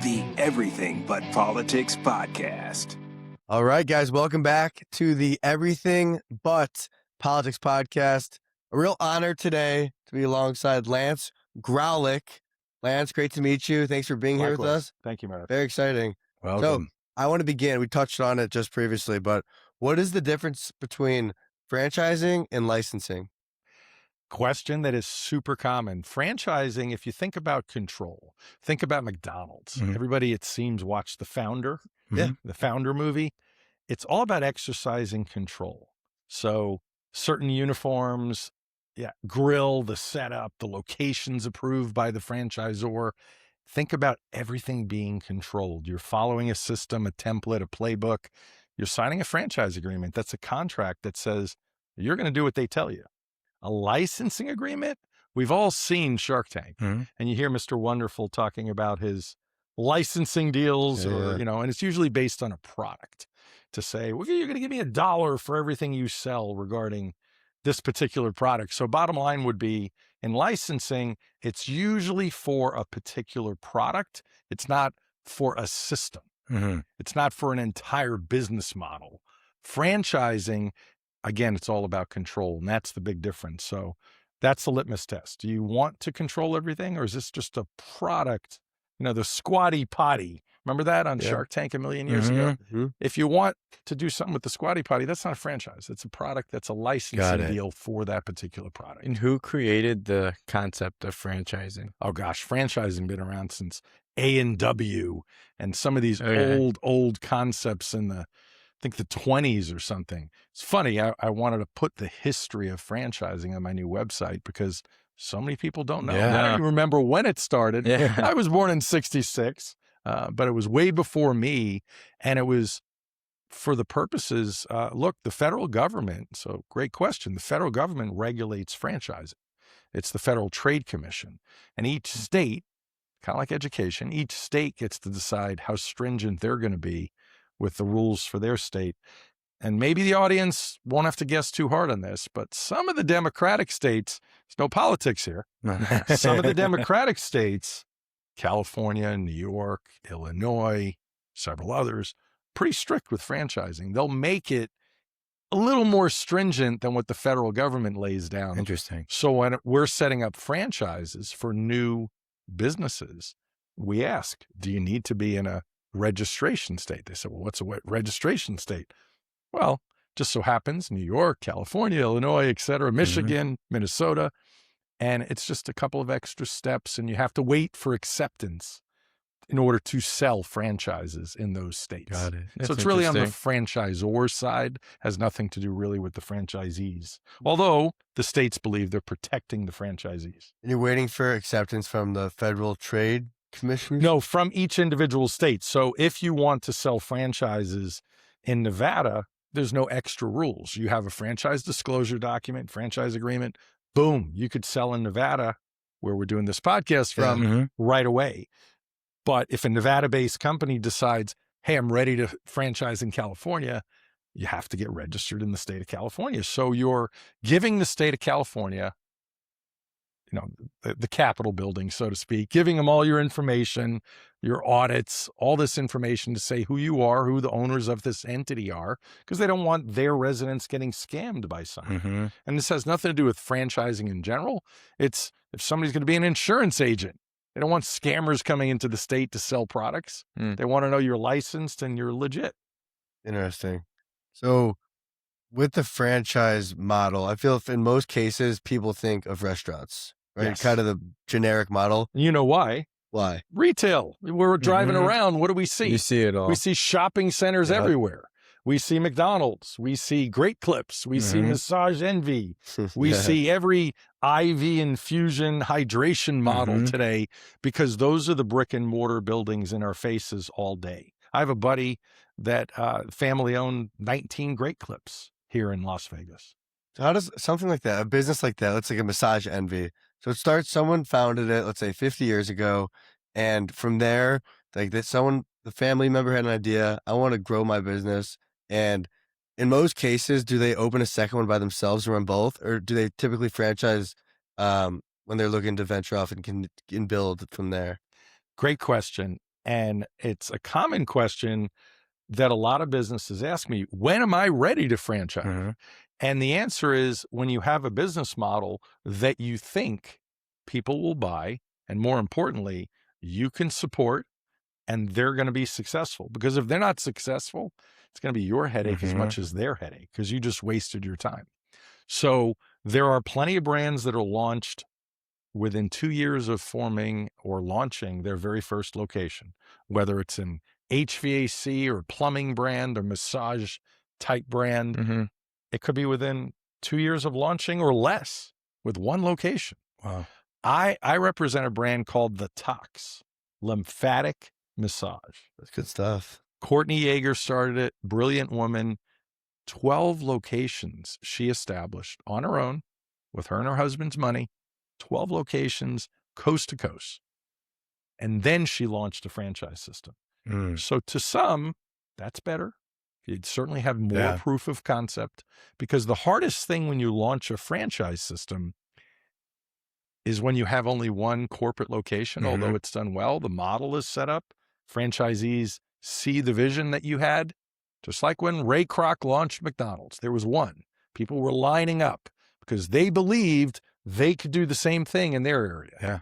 the Everything But Politics podcast. All right, guys, welcome back to the Everything But Politics podcast. A real honor today to be alongside Lance Graulich. Lance, great to meet you. Thanks for being here with us. Thank you, Merrick. Very exciting. Welcome. So I want to begin. We touched on it just previously, but what is the difference between franchising and licensing? Question that is super common. Franchising, if you think about control, think about McDonald's. Mhm. Everybody, it seems, watched The Founder, Yeah. the Founder movie. It's all about exercising control. So certain uniforms, grill, the setup, the locations approved by the franchisor. Think about everything being controlled. You're following a system, a template, a playbook. You're signing a franchise agreement. That's a contract that says you're going to do what they tell you. A licensing agreement, we've all seen Shark Tank, and you hear Mr. Wonderful talking about his licensing deals, and it's usually based on a product to say, well, you're going to give me $1 for everything you sell regarding this particular product. So bottom line would be, in licensing, it's usually for a particular product. It's not for a system. It's not for an entire business model. Franchising, again, it's all about control, and that's the big difference. So that's the litmus test. Do you want to control everything, or is this just a product? The squatty potty. Remember that on Shark Tank a million years ago? If you want to do something with the squatty potty, that's not a franchise. It's a product that's a licensing deal for that particular product. And who created the concept of franchising? Oh gosh, franchising been around since A&W and some of these old concepts in the the 20s or something. It's funny. I wanted to put the history of franchising on my new website because so many people don't know. I don't even remember when it started. I was born in 66, but it was way before me. And it was for the purposes, look, the federal government. So great question. The federal government regulates franchising. It's the Federal Trade Commission. And each state, kind of like education, each state gets to decide how stringent they're going to be with the rules for their state. And maybe the audience won't have to guess too hard on this, but some of the Democratic states, there's no politics here. Some of the Democratic states, California, New York, Illinois, several others, pretty strict with franchising. They'll make it a little more stringent than what the federal government lays down. Interesting. So when we're setting up franchises for new businesses, we ask, do you need to be in a registration state? They said, well, what's a registration state? Well, just so happens New York, California, Illinois, et cetera, Michigan, Minnesota. And it's just a couple of extra steps, and you have to wait for acceptance in order to sell franchises in those states. Got it. So it's really on the franchisor side, has nothing to do really with the franchisees. Although the states believe they're protecting the franchisees. And you're waiting for acceptance from the Federal Trade Commission? No, from each individual state. So if you want to sell franchises in Nevada, there's no extra rules. You have a franchise disclosure document, franchise agreement, boom, you could sell in Nevada, where we're doing this podcast from, right away. But if a Nevada-based company decides, hey, I'm ready to franchise in California, you have to get registered in the state of California. So you're giving the state of California, the Capitol building, so to speak, giving them all your information, your audits, all this information to say who you are, who the owners of this entity are, because they don't want their residents getting scammed by someone. And this has nothing to do with franchising in general. It's if somebody's going to be an insurance agent, they don't want scammers coming into the state to sell products. They want to know you're licensed and you're legit. Interesting. So with the franchise model, I feel in most cases, people think of restaurants, right? Yes. Kind of the generic model. You know why? Why? Retail. We're driving around. What do we see? You see it all. We see shopping centers everywhere. We see McDonald's. We see Great Clips. We see Massage Envy. We see every IV infusion hydration model today, because those are the brick and mortar buildings in our faces all day. I have a buddy that family owned 19 Great Clips here in Las Vegas. So how does something like that, a business like that, let's say a Massage Envy. So it starts, someone founded it, let's say 50 years ago. And from there, like that, the family member had an idea, I want to grow my business. And in most cases, do they open a second one by themselves and run both? Or do they typically franchise when they're looking to venture off and can build from there? Great question. And it's a common question that a lot of businesses ask me, when am I ready to franchise? Mm-hmm. And the answer is when you have a business model that you think people will buy, and more importantly, you can support, and they're going to be successful. Because if they're not successful, it's going to be your headache as much as their headache, because you just wasted your time. So there are plenty of brands that are launched within 2 years of forming or launching their very first location, whether it's an HVAC or plumbing brand or massage type brand. Mm-hmm. It could be within 2 years of launching or less with one location. Wow. I represent a brand called the Tox, lymphatic massage. That's good stuff. Courtney Yeager started it, brilliant woman. 12 locations she established on her own with her and her husband's money, 12 locations coast to coast. And then she launched a franchise system. So to some, that's better. You'd certainly have more proof of concept, because the hardest thing when you launch a franchise system is when you have only one corporate location. Although it's done well, the model is set up. Franchisees see the vision that you had. Just like when Ray Kroc launched McDonald's, there was one. People were lining up because they believed they could do the same thing in their area. Yeah.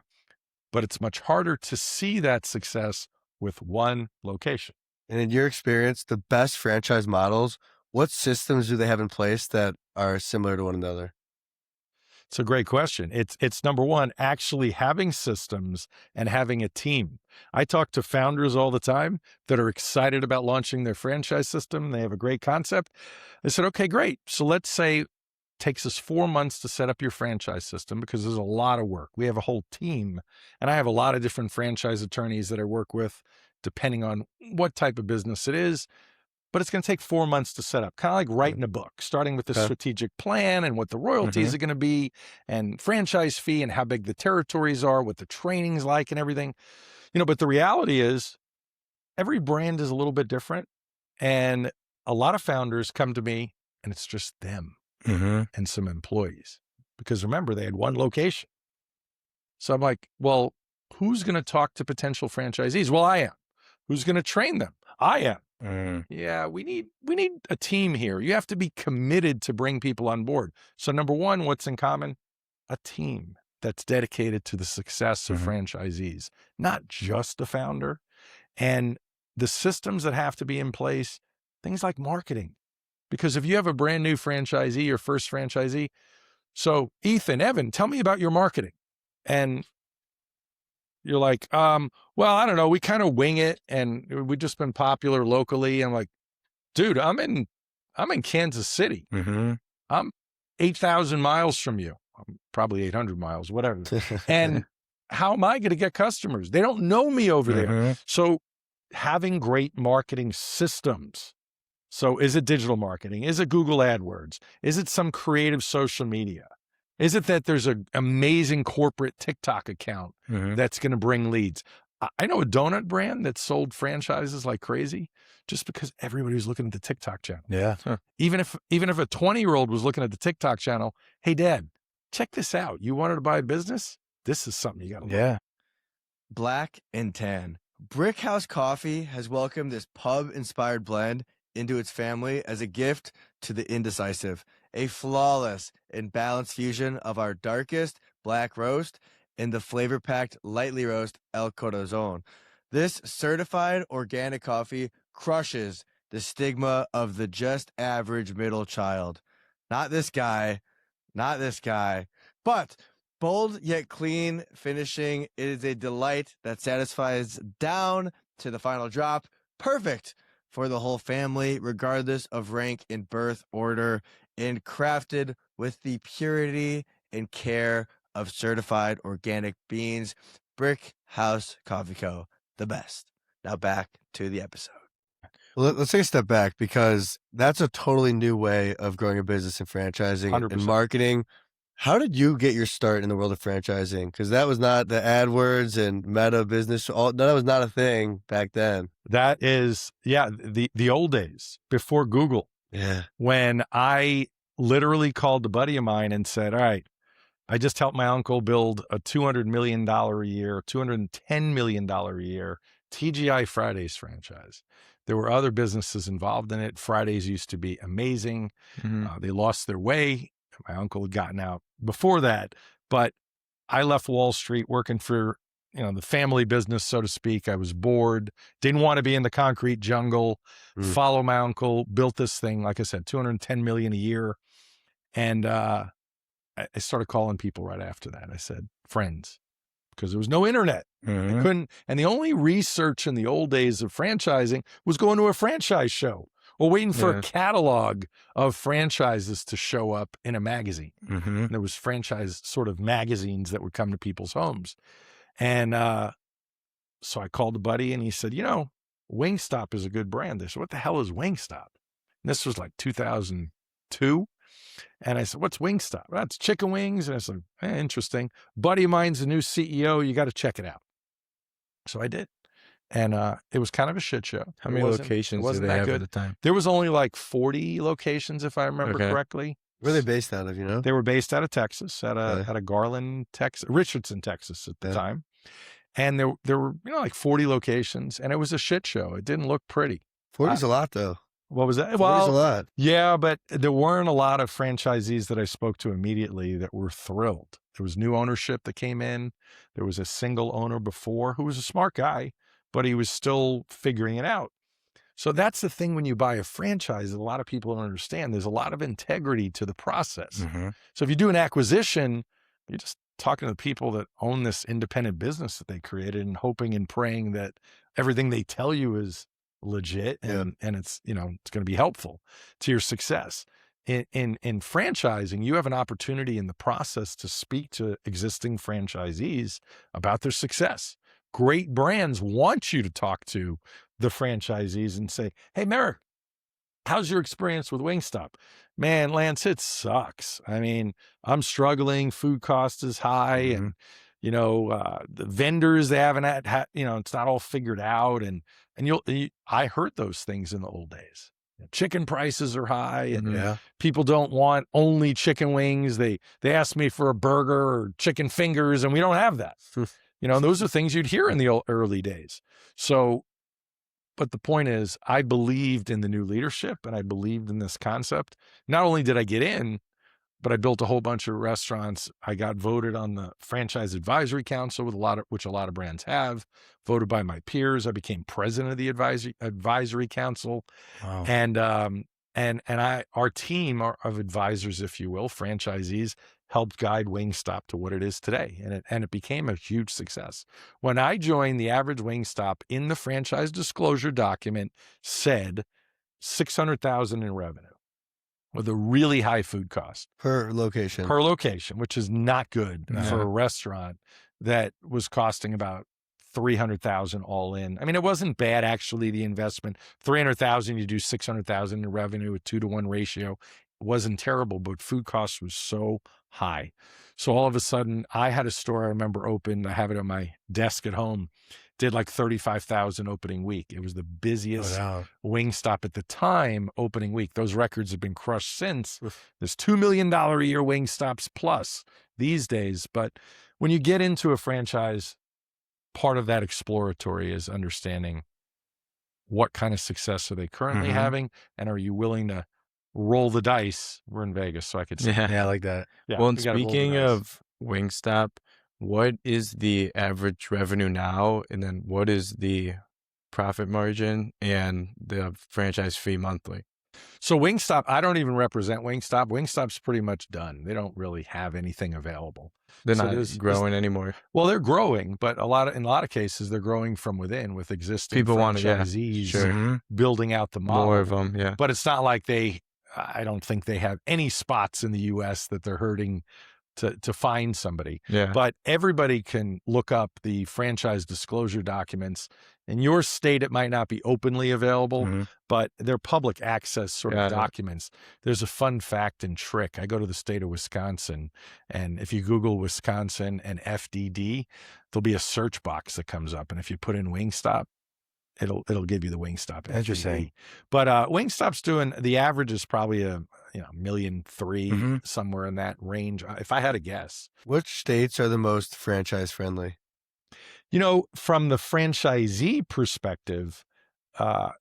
But it's much harder to see that success with one location. And in your experience, the best franchise models, what systems do they have in place that are similar to one another? It's a great question. It's number one, actually having systems and having a team. I talk to founders all the time that are excited about launching their franchise system. They have a great concept. I said, okay, great. So let's say it takes us 4 months to set up your franchise system, because there's a lot of work. We have a whole team, and I have a lot of different franchise attorneys that I work with, depending on what type of business it is. But it's going to take 4 months to set up, kind of like writing a book, starting with the strategic plan and what the royalties are going to be, and franchise fee, and how big the territories are, what the training's like and everything. But the reality is every brand is a little bit different. And a lot of founders come to me and it's just them and some employees, because remember, they had one location. So I'm like, well, who's going to talk to potential franchisees? Well, I am. Who's going to train them? I am. Yeah, we need a team here. You have to be committed to bring people on board. So number one, what's in common? A team that's dedicated to the success of franchisees, not just a founder. And the systems that have to be in place, things like marketing. Because if you have a brand new franchisee, your first franchisee, so Ethan, Evan, tell me about your marketing. And you're like, well, I don't know. We kind of wing it, and we've just been popular locally. I'm like, dude, I'm in Kansas City. I'm 8,000 miles from you. I'm probably 800 miles, whatever. And how am I going to get customers? They don't know me over there. So having great marketing systems. So is it digital marketing? Is it Google AdWords? Is it some creative social media? Is it that there's an amazing corporate TikTok account that's going to bring leads? I know a donut brand that sold franchises like crazy just because everybody was looking at the TikTok channel. Yeah. Even if a 20-year-old was looking at the TikTok channel, hey, Dad, check this out. You wanted to buy a business? This is something you got to learn. Black and Tan. Brick House Coffee has welcomed this pub-inspired blend into its family as a gift to the indecisive. A flawless and balanced fusion of our darkest black roast and the flavor-packed lightly roast El Corazon. This certified organic coffee crushes the stigma of the just average middle child. Not this guy, but bold yet clean finishing. It is a delight that satisfies down to the final drop. Perfect for the whole family, regardless of rank and birth order, and crafted with the purity and care of certified organic beans. Brick House Coffee Co., the best. Now back to the episode. Well, let's take a step back, because that's a totally new way of growing a business and franchising 100%. and marketing. How did you get your start in the world of franchising? Because that was not the AdWords and Meta business. That was not a thing back then. That is, the old days before Google. Yeah. When I literally called a buddy of mine and said, all right, I just helped my uncle build a $200 million a year, $210 million a year TGI Friday's franchise. There were other businesses involved in it. Fridays used to be amazing. They lost their way. My uncle had gotten out before that, but I left Wall Street working for, the family business, so to speak. I was bored, didn't want to be in the concrete jungle, follow my uncle, built this thing, like I said, $210 million a year. And I started calling people right after that. I said, friends, because there was no internet. I couldn't. And the only research in the old days of franchising was going to a franchise show or waiting for a catalog of franchises to show up in a magazine. And there was franchise sort of magazines that would come to people's homes. And so I called a buddy and he said, WingStop is a good brand. I said, what the hell is WingStop? And this was like 2002. And I said, what's WingStop? Well, it's chicken wings. And I said, interesting. Buddy of mine's the new CEO. You got to check it out. So I did. And it was kind of a shit show. How many locations did they have at the time? There was only like 40 locations, if I remember correctly. Where are they based out of, They were based out of Texas, at a Garland, Texas, Richardson, Texas at the time. And there were, like 40 locations, and it was a shit show. It didn't look pretty. 40's a lot, though. What was that? 40's Well, a lot. Yeah, but there weren't a lot of franchisees that I spoke to immediately that were thrilled. There was new ownership that came in. There was a single owner before who was a smart guy, but he was still figuring it out. So that's the thing when you buy a franchise that a lot of people don't understand. There's a lot of integrity to the process. So if you do an acquisition, you're just talking to the people that own this independent business that they created and hoping and praying that everything they tell you is legit and it's, it's going to be helpful to your success. In franchising, you have an opportunity in the process to speak to existing franchisees about their success. Great brands want you to talk to the franchisees and say, hey, Merrick, how's your experience with WingStop? Man, Lance, it sucks. I mean, I'm struggling. Food cost is high and, the vendors, they haven't had, it's not all figured out. And I heard those things in the old days. Chicken prices are high and people don't want only chicken wings. They ask me for a burger or chicken fingers and we don't have that. Those are things you'd hear in the early days. So, but the point is, I believed in the new leadership and I believed in this concept. Not only did I get in, but I built a whole bunch of restaurants. I got voted on the Franchise Advisory Council which a lot of brands have, voted by my peers. I became president of the advisory council. Wow. And our team of advisors, if you will, franchisees, helped guide WingStop to what it is today. And it became a huge success. When I joined, the average WingStop in the franchise disclosure document said $600,000 in revenue with a really high food cost. Per location, which is not good for a restaurant that was costing about $300,000 all in. I mean, it wasn't bad, actually, the investment. $300,000, you do $600,000 in revenue, a 2-to-1 ratio. It wasn't terrible, but food costs was so high. So all of a sudden, I had a store I remember opened. I have it on my desk at home. Did like 35,000 opening week. It was the busiest WingStop at the time opening week. Those records have been crushed since. There's $2 million a year WingStops plus these days. But when you get into a franchise, part of that exploratory is understanding what kind of success are they currently having, and are you willing to roll the dice? We're in Vegas, so I could say. Yeah, I like that. Yeah, well, and speaking of WingStop, what is the average revenue now? And then what is the profit margin and the franchise fee monthly? So WingStop, I don't even represent WingStop. WingStop's pretty much done. They don't really have anything available. They're not growing anymore. Well, they're growing, but in a lot of cases, they're growing from within with existing people franchisees building out the model. More of them, yeah. But it's not like I don't think they have any spots in the U.S. that they're hurting to find somebody. Yeah. But everybody can look up the franchise disclosure documents. In your state, it might not be openly available, but they're public access sort of documents. There's a fun fact and trick. I go to the state of Wisconsin, and if you Google Wisconsin and FDD, there'll be a search box that comes up. And if you put in WingStop, it'll give you the WingStop FDD. Interesting. But WingStop's doing, the average is probably $1.3 million, somewhere in that range, if I had to guess. Which states are the most franchise friendly? From the franchisee perspective,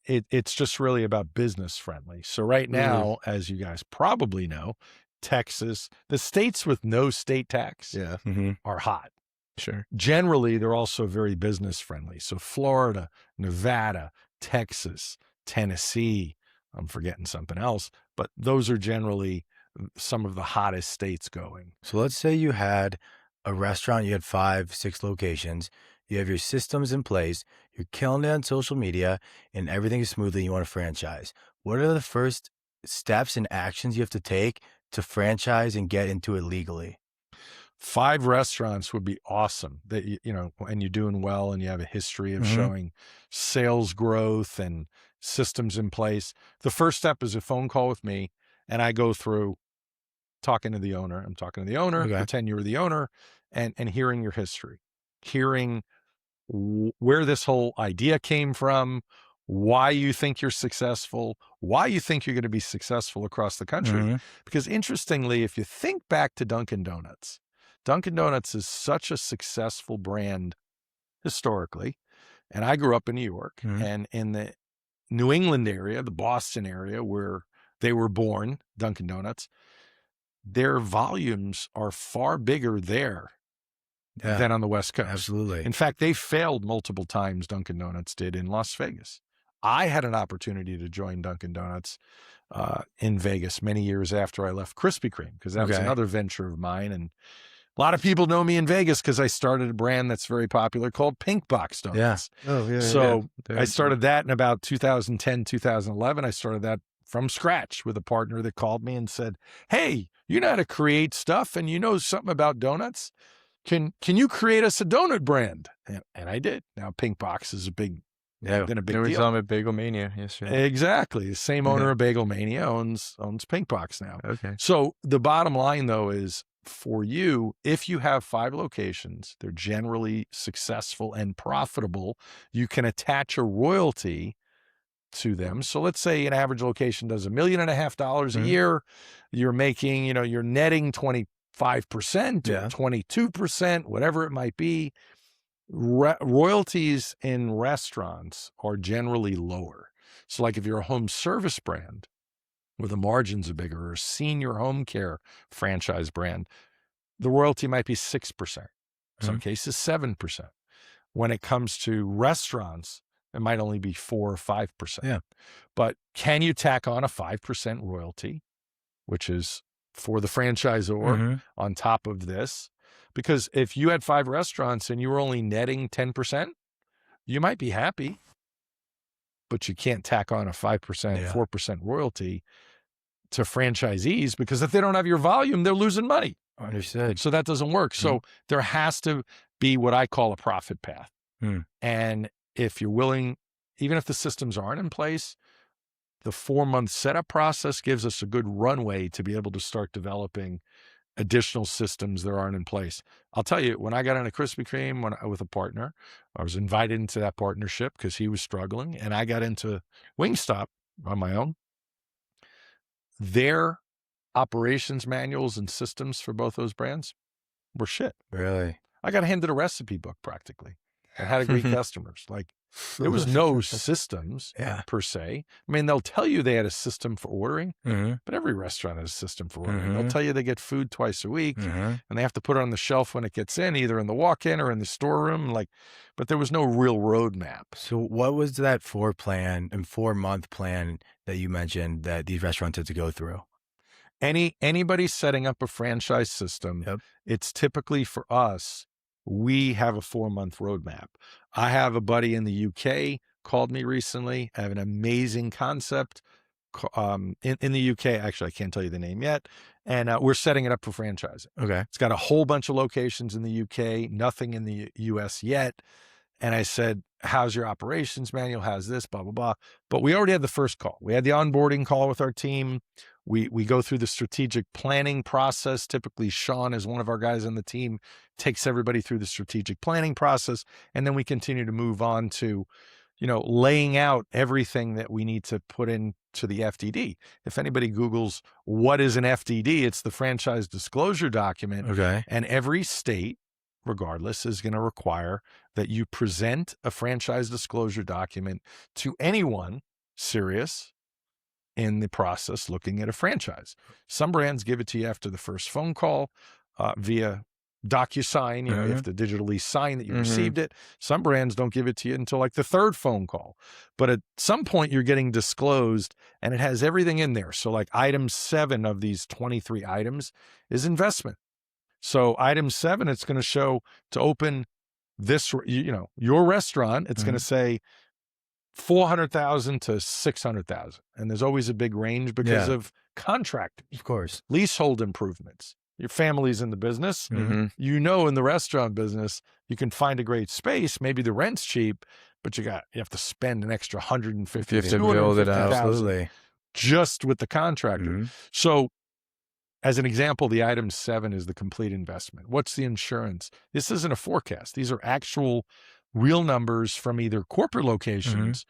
it's just really about business friendly. So right now, as you guys probably know, Texas, the states with no state tax are hot. Sure. Generally, they're also very business friendly. So Florida, Nevada, Texas, Tennessee, I'm forgetting something else, but those are generally some of the hottest states going. So let's say you had a restaurant, you had 5, 6 locations, you have your systems in place, you're killing it on social media, and everything is smoothly, you want to franchise. What are the first steps and actions you have to take to franchise and get into it legally? 5 restaurants would be awesome that, and you're doing well and you have a history of showing sales growth and systems in place. The first step is a phone call with me, and I go through talking to the owner. I'm talking to the owner, pretend you were the owner, and hearing your history, hearing where this whole idea came from, why you think you're successful, why you think you're going to be successful across the country. Because interestingly, if you think back to Dunkin' Donuts is such a successful brand historically. And I grew up in New York, and in the New England area, the Boston area where they were born, Dunkin' Donuts, their volumes are far bigger there than on the West Coast. Absolutely. In fact, they failed multiple times, Dunkin' Donuts did, in Las Vegas. I had an opportunity to join Dunkin' Donuts in Vegas many years after I left Krispy Kreme, because that was another venture of mine. And a lot of people know me in Vegas because I started a brand that's very popular called Pink Box Donuts. So I started that in about 2010, 2011. I started that from scratch with a partner that called me and said, "Hey, you know how to create stuff and you know something about donuts. Can you create us a donut brand?" And I did. Now Pink Box is been a big deal. We saw him at Bagel Mania yesterday. Exactly. The same owner of Bagel Mania owns Pink Box now. Okay. So the bottom line though is, for you, if you have 5 locations, they're generally successful and profitable. You can attach a royalty to them. So let's say an average location does $1.5 million a year. You're making, you're netting 25% or 22%, whatever it might be. Royalties in restaurants are generally lower. So like if you're a home service brand where the margins are bigger, or a senior home care franchise brand, the royalty might be 6%, in some cases 7%. When it comes to restaurants, it might only be 4 or 5%. But can you tack on a 5% royalty, which is for the franchisor on top of this? Because if you had 5 restaurants and you were only netting 10%, you might be happy, but you can't tack on a 5%, 4% royalty to franchisees, because if they don't have your volume, they're losing money. Understood. So that doesn't work. So there has to be what I call a profit path. And if you're willing, even if the systems aren't in place, the 4-month setup process gives us a good runway to be able to start developing additional systems that aren't in place. I'll tell you, when I got into Krispy Kreme with a partner, I was invited into that partnership because he was struggling, and I got into WingStop on my own. Their operations manuals and systems for both those brands were shit. Really? I got handed a recipe book practically and how to greet customers. Like, there was no systems per se. I mean, they'll tell you they had a system for ordering, but every restaurant has a system for ordering. They'll tell you they get food twice a week and they have to put it on the shelf when it gets in, either in the walk-in or in the storeroom. But there was no real roadmap. So what was that 4-month plan that you mentioned that these restaurants had to go through? Anybody setting up a franchise system, it's typically, for us, we have a 4-month roadmap. I have a buddy in the UK called me recently. I have an amazing concept in the UK. Actually, I can't tell you the name yet. And we're setting it up for franchising. Okay. It's got a whole bunch of locations in the UK, nothing in the US yet. And I said, how's your operations manual? How's this, blah, blah, blah. But we already had the first call. We had the onboarding call with our team. We go through the strategic planning process. Typically, Sean is one of our guys on the team, takes everybody through the strategic planning process. And then we continue to move on to, laying out everything that we need to put into the FDD. If anybody Googles what is an FDD, it's the franchise disclosure document. Okay. And every state regardless, is going to require that you present a franchise disclosure document to anyone serious in the process looking at a franchise. Some brands give it to you after the first phone call via DocuSign. You have to digitally sign that you received it. Some brands don't give it to you until like the third phone call. But at some point, you're getting disclosed, and it has everything in there. So like item 7 of these 23 items is investment. So item 7, it's going to show to open this, your restaurant. It's going to say 400,000 to 600,000. And there's always a big range because of contractors. Of course. Leasehold improvements. Your family's in the business. In the restaurant business, you can find a great space. Maybe the rent's cheap, but you have to spend an extra 150, You have to build it out. Absolutely. just with the contractor. So as an example, the item 7 is the complete investment. What's the insurance? This isn't a forecast. These are actual real numbers from either corporate locations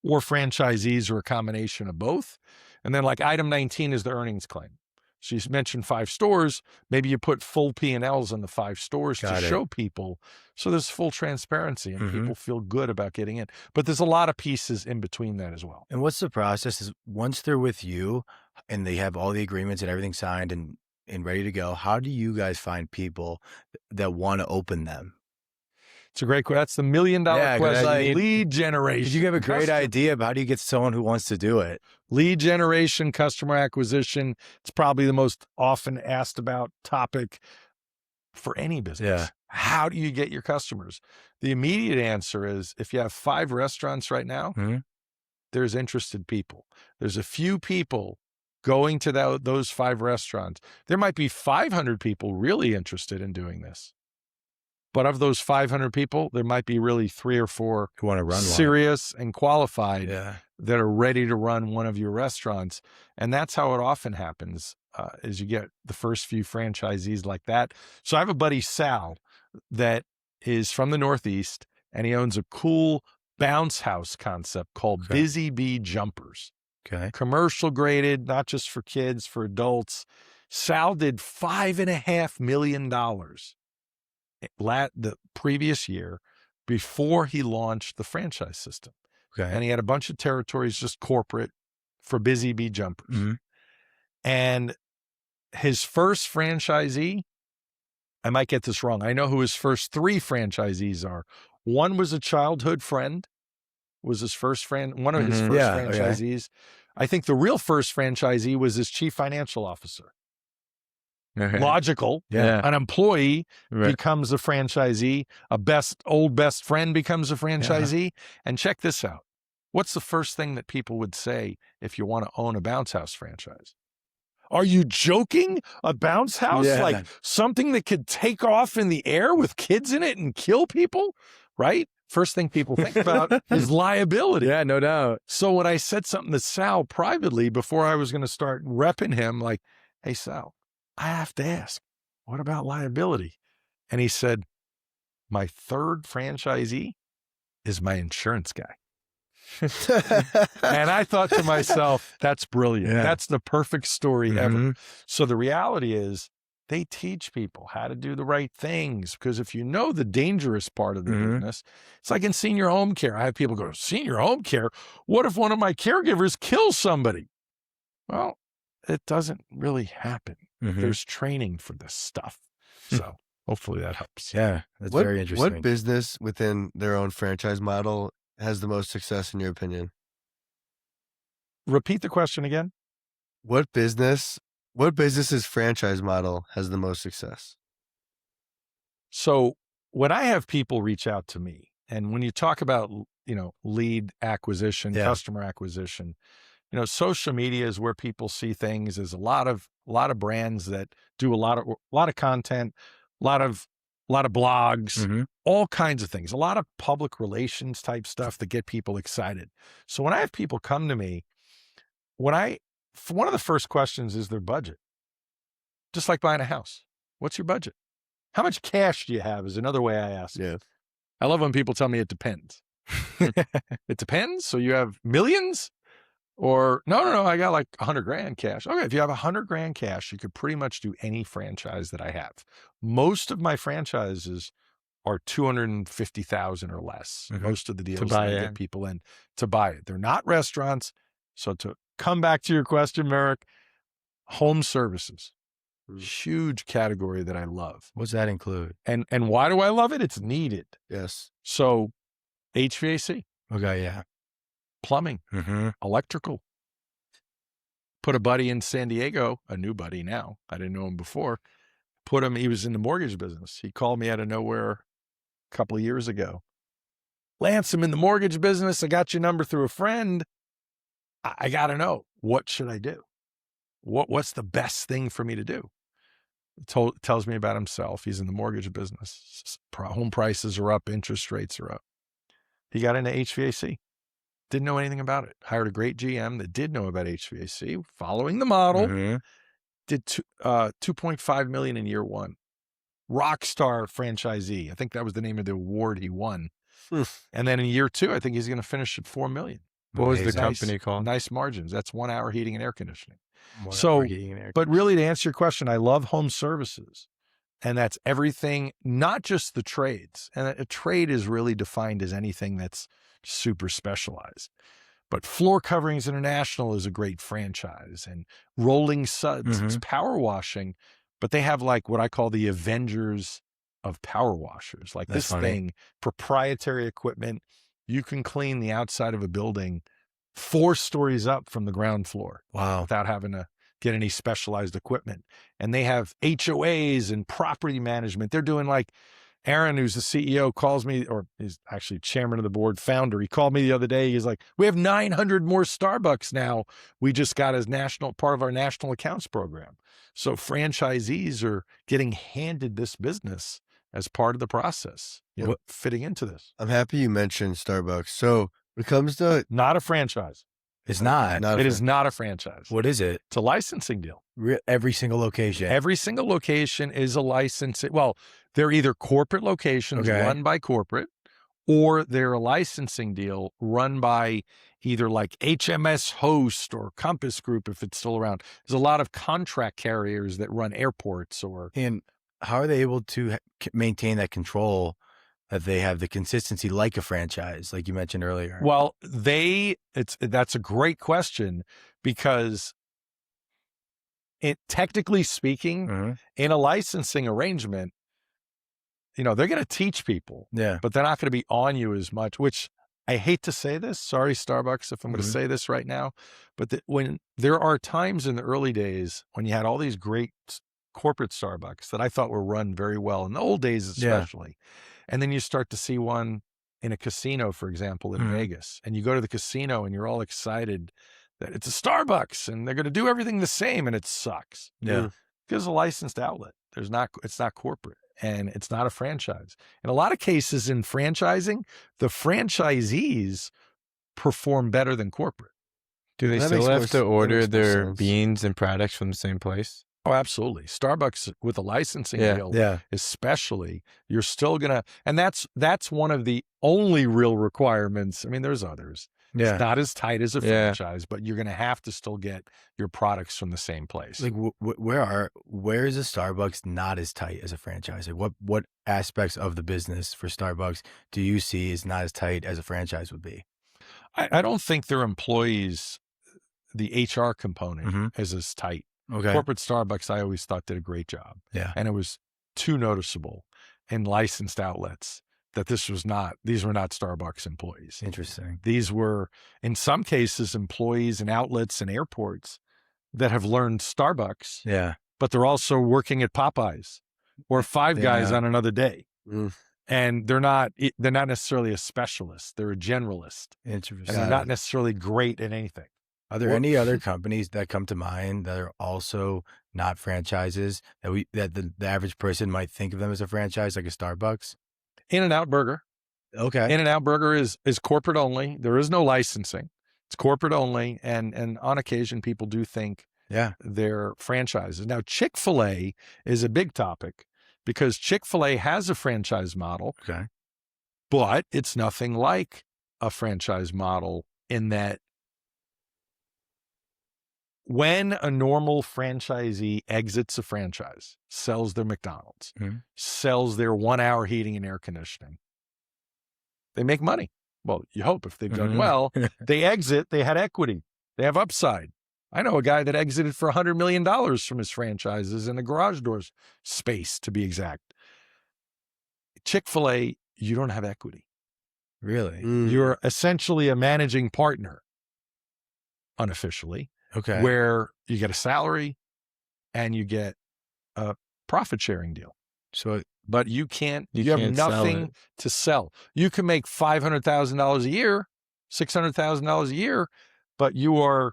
or franchisees or a combination of both. And then like item 19 is the earnings claim. So you mentioned 5 stores. Maybe you put full P&Ls on the 5 stores to show people. So there's full transparency and people feel good about getting in. But there's a lot of pieces in between that as well. And what's the process is once they're with you and they have all the agreements and everything signed and ready to go, how do you guys find people that want to open them? It's a great question. That's the $1 million question. Like, lead generation. You have a great idea of how do you get someone who wants to do it? Lead generation, customer acquisition. It's probably the most often asked about topic for any business. Yeah. How do you get your customers? The immediate answer is if you have 5 restaurants right now, there's interested people. There's a few people going to those 5 restaurants. There might be 500 people really interested in doing this. But of those 500 people, there might be really 3 or 4 Who want to run serious and qualified Yeah. that are ready to run one of your restaurants. And that's how it often happens, is you get the first few franchisees like that. So I have a buddy, Sal, that is from the Northeast, and he owns a cool bounce house concept called Busy Bee Jumpers. Okay. Commercial graded, not just for kids, for adults. Sal did $5.5 million the previous year before he launched the franchise system. Okay. And he had a bunch of territories, just corporate, for Busy Bee Jumpers. And his first franchisee, I might get this wrong. I know who his first 3 franchisees are. One was a childhood friend, was his first one of his first franchisees. I think the real first franchisee was his chief financial officer. Logical. An employee becomes a franchisee. A best friend becomes a franchisee. And check this out. What's the first thing that people would say if you want to own a bounce house franchise? Are you joking? A bounce house? Like something that could take off in the air with kids in it and kill people? Right? First thing people think about is liability. Yeah, no doubt. So when I said something to Sal privately before I was going to start repping him, like, hey, Sal, I have to ask, what about liability? And he said, my 3rd franchisee is my insurance guy. And I thought to myself, that's brilliant. That's the perfect story ever. So the reality is they teach people how to do the right things, because if you know the dangerous part of the business, it's like in senior home care. I have people go, senior home care? What if one of my caregivers kills somebody? Well, it doesn't really happen. There's training for this stuff. So hopefully that helps. Yeah, that's very interesting. What business within their own franchise model has the most success in your opinion? Repeat the question again. What business's franchise model has the most success? So when I have people reach out to me, and when you talk about, lead acquisition, customer acquisition, social media is where people see things. There's a lot of brands that do a lot of content, a lot of blogs, all kinds of things, a lot of public relations type stuff that get people excited. So when I have people come to me, one of the first questions is their budget. Just like buying a house. What's your budget? How much cash do you have is another way I ask. Yeah. I love when people tell me it depends. It depends. So you have millions Or no, I got like 100 grand cash. Okay, if you have 100 grand cash, you could pretty much do any franchise that I have. Most of my franchises are 250,000 or less. Most of the deals that buy I it. get people in to buy it. They're not restaurants. So to come back to your question, Merrick, home services, huge category that I love. What's that include? And why do I love it? It's needed. Yes. So HVAC, Okay, yeah. plumbing, Mm-hmm. electrical. Put a buddy in San Diego, a new buddy now. I didn't know him before. He was in the mortgage business. He called me out of nowhere a couple of years ago. Lance, I'm in the mortgage business. I got your number through a friend. I got to know, what should I do? What's the best thing for me to do? Tells me about himself. He's in the mortgage business. Home prices are up. Interest rates are up. He got into HVAC. Didn't know anything about it. Hired a great GM that did know about HVAC, following the model. Did 2.5 million in year one. Rockstar franchisee. I think that was the name of the award he won. And then in year two, I think he's going to finish at 4 million. What was the Amazing. company called? Nice margins. That's 1 hour heating and air conditioning. So, But really, to answer your question, I love home services. And that's everything, not just the trades. And a trade is really defined as anything that's super specialized. But Floor Coverings International is a great franchise. And Rolling Suds, it's power washing. But they have like what I call the Avengers of power washers. Like That's this funny. thing, proprietary equipment. You can clean the outside of a building 4 stories up from the ground floor. Wow. Without having to get any specialized equipment. And they have HOAs and property management. They're doing like, Aaron, who's the CEO, calls me, or is actually chairman of the board, founder. He called me the other day. He's like, we have 900 more Starbucks now. We just got as part of our national accounts program. So franchisees are getting handed this business as part of the process, fitting into this. I'm happy you mentioned Starbucks. So when it comes to Not a franchise. It's not. It is not a franchise. What is it? It's a licensing deal. Every single location. Every single location is a license. Well, they're either corporate locations run by corporate, or they're a licensing deal run by either like HMS Host or Compass Group, if it's still around. There's a lot of contract carriers that run airports or. And how are they able to maintain that control, that they have the consistency like a franchise, like you mentioned earlier? Well, that's a great question, because technically speaking, in a licensing arrangement, they're going to teach people, but they're not going to be on you as much, which I hate to say this. Sorry, Starbucks, if I'm going to say this right now, but when there are times in the early days when you had all these great corporate Starbucks that I thought were run very well in the old days, especially. And then you start to see one in a casino, for example, in Vegas, and you go to the casino and you're all excited that it's a Starbucks and they're going to do everything the same, and it sucks. Yeah. Because a licensed outlet. It's not corporate, and it's not a franchise. In a lot of cases in franchising, the franchisees perform better than corporate. Do they That still makes have more to that order makes more their sense. beans and products from the same place? Oh, absolutely. Starbucks with a licensing deal, especially, you're still gonna, and that's one of the only real requirements. I mean, there's others. It's not as tight as a franchise, but you're gonna have to still get your products from the same place. Like where is a Starbucks not as tight as a franchise? Like what aspects of the business for Starbucks do you see is not as tight as a franchise would be? I don't think their employees, the HR component is as tight. Okay. Corporate Starbucks, I always thought, did a great job. Yeah. And it was too noticeable in licensed outlets that these were not Starbucks employees. Interesting. These were, in some cases, employees in outlets and airports that have learned Starbucks. Yeah. But they're also working at Popeyes or Five Guys on another day. And they're not necessarily a specialist. They're a generalist. Interesting. And they're not necessarily great at anything. Are there any other companies that come to mind that are also not franchises that the average person might think of them as a franchise, like a Starbucks? In-N-Out Burger. Okay. In-N-Out Burger is corporate only. There is no licensing. It's corporate only, and on occasion people do think they're franchises. Now, Chick-fil-A is a big topic because Chick-fil-A has a franchise model, but it's nothing like a franchise model in that when a normal franchisee exits a franchise, sells their McDonald's, sells their 1 hour heating and air conditioning, they make money. Well, you hope if they've done well, they exit, they had equity, they have upside. I know a guy that exited for $100 million from his franchises in the garage doors space, to be exact. Chick-fil-A, you don't have equity. Really? You're essentially a managing partner, unofficially, Okay. where you get a salary and you get a profit sharing deal. So But you have can't sell nothing it. to sell. You can make $500,000 a year, $600,000 a year, but you are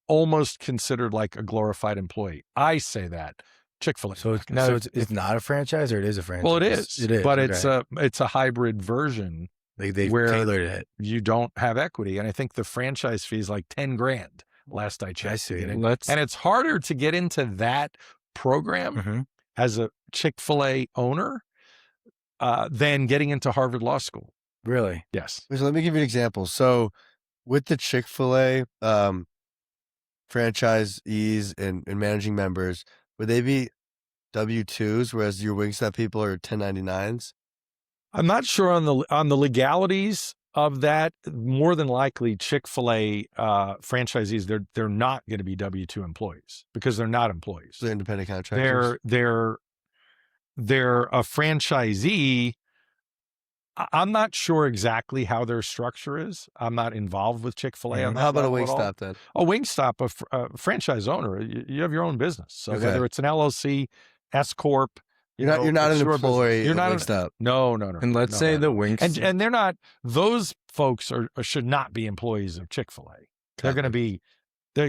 almost considered like a glorified employee. I say that. Chick-fil-A. So it's not a franchise, or it is a franchise? Well, it is. It is. But okay. it's a hybrid version. They've where tailored it. You don't have equity. And I think the franchise fee is like $10,000 last I checked. I see. And it's harder to get into that program as a Chick-fil-A owner than getting into Harvard Law School. Really? Yes. So let me give you an example. So with the Chick-fil-A franchisees and managing members, would they be W-2s, whereas your Wingstop people are 1099s? I'm not sure on the legalities of that. More than likely, Chick-fil-A franchisees, they're not going to be W-2 employees because they're not employees. They're independent contractors. They're a franchisee. I'm not sure exactly how their structure is. I'm not involved with Chick-fil-A. On that How about a level at all. Wingstop then? A Wingstop, a franchise owner, you have your own business. So Okay. whether it's an LLC, S corp, You're not an it's your employee. business. You're of not Wingstop. No. And let's No, say no. the Wingstop. And they're not. Those folks should not be employees of Chick-fil-A. They're going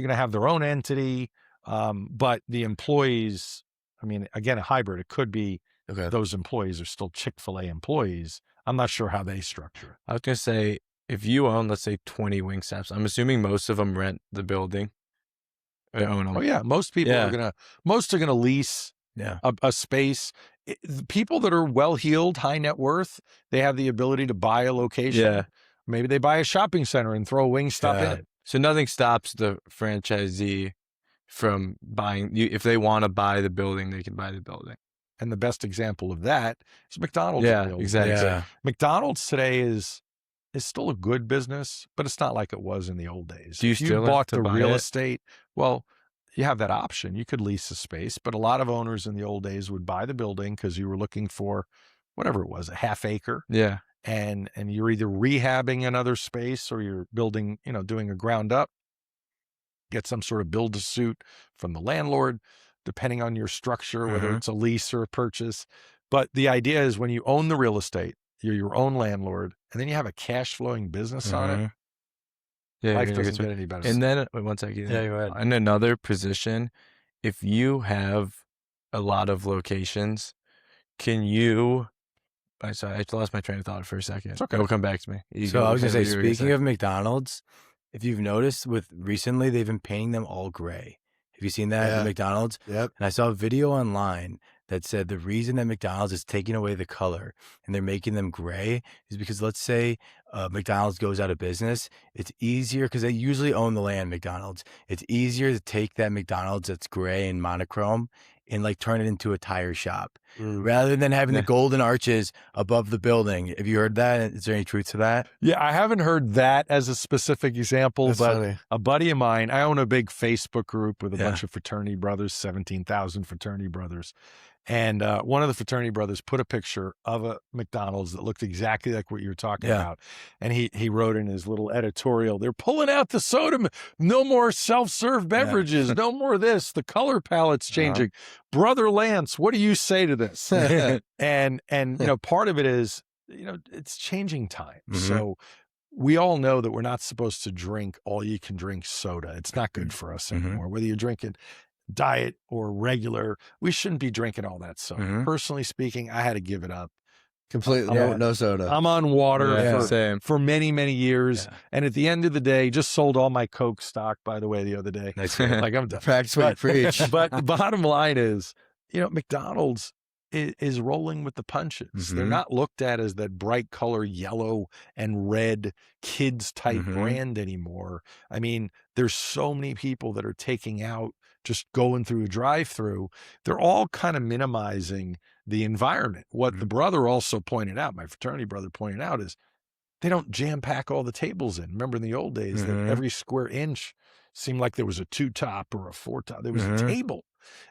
to have their own entity. But the employees, I mean, again, a hybrid. It could be those employees are still Chick-fil-A employees. I'm not sure how they structure it. I was going to say, if you own, let's say, 20 Wingstops, I'm assuming most of them rent the building. They own them. Oh yeah, most people are gonna lease a space. The people that are well-heeled, high net worth, they have the ability to buy a location. Yeah. Maybe they buy a shopping center and throw a Wingstop in it. So nothing stops the franchisee from buying. If they want to buy the building, they can buy the building. And the best example of that is McDonald's. Yeah, exactly. Yeah. McDonald's today is still a good business, but it's not like it was in the old days. Do you If still have bought to the buy real it? estate? Well, you have that option. You could lease a space, but a lot of owners in the old days would buy the building because you were looking for whatever it was, a half acre. Yeah. And you're either rehabbing another space or you're building, doing a ground up, get some sort of build to suit from the landlord, depending on your structure, whether it's a lease or a purchase. But the idea is when you own the real estate, you're your own landlord, and then you have a cash flowing business on it. Yeah. Life you're gonna doesn't get get any better. And then, wait, 1 second. Yeah, go ahead. In another position, if you have a lot of locations, can you? Sorry, I lost my train of thought for a second. It's okay. It'll come back to me. So I was going to say, speaking of McDonald's, if you've noticed recently, they've been painting them all gray. Have you seen that at McDonald's? Yep. And I saw a video online that said the reason that McDonald's is taking away the color and they're making them gray is because, let's say McDonald's goes out of business, it's easier because they usually own the land, McDonald's. It's easier to take that McDonald's that's gray and monochrome and like turn it into a tire shop rather than having the golden arches above the building. Have you heard that? Is there any truth to that? Yeah, I haven't heard that as a specific example, That's but funny. a buddy of mine, I own a big Facebook group with a bunch of fraternity brothers, 17,000 fraternity brothers. And one of the fraternity brothers put a picture of a McDonald's that looked exactly like what you were talking about. And he wrote in his little editorial, they're pulling out the soda, no more self-serve beverages, no more this, the color palette's changing. Brother Lance, what do you say to this? and part of it is, it's changing time. So we all know that we're not supposed to drink all you can drink soda. It's not good for us anymore. Whether you're drinking diet or regular, we shouldn't be drinking all that soda. Personally speaking, I had to give it up Completely. No soda. I'm on water for many, many years. Yeah. And at the end of the day, just sold all my Coke stock, by the way, the other day. Nice. Like I'm done. Practice what you preach. But the bottom line is, McDonald's, is rolling with the punches. They're Mhm. not looked at as that bright color yellow and red kids type Mhm. brand anymore. I mean, there's so many people that are taking out, just going through a drive-through. They're all kind of minimizing the environment. What the brother also pointed out, my fraternity brother pointed out, is they don't jam pack all the tables in. Remember in the old days that Mhm. every square inch seemed like there was a 2-top or a 4-top. There was a Mhm. table.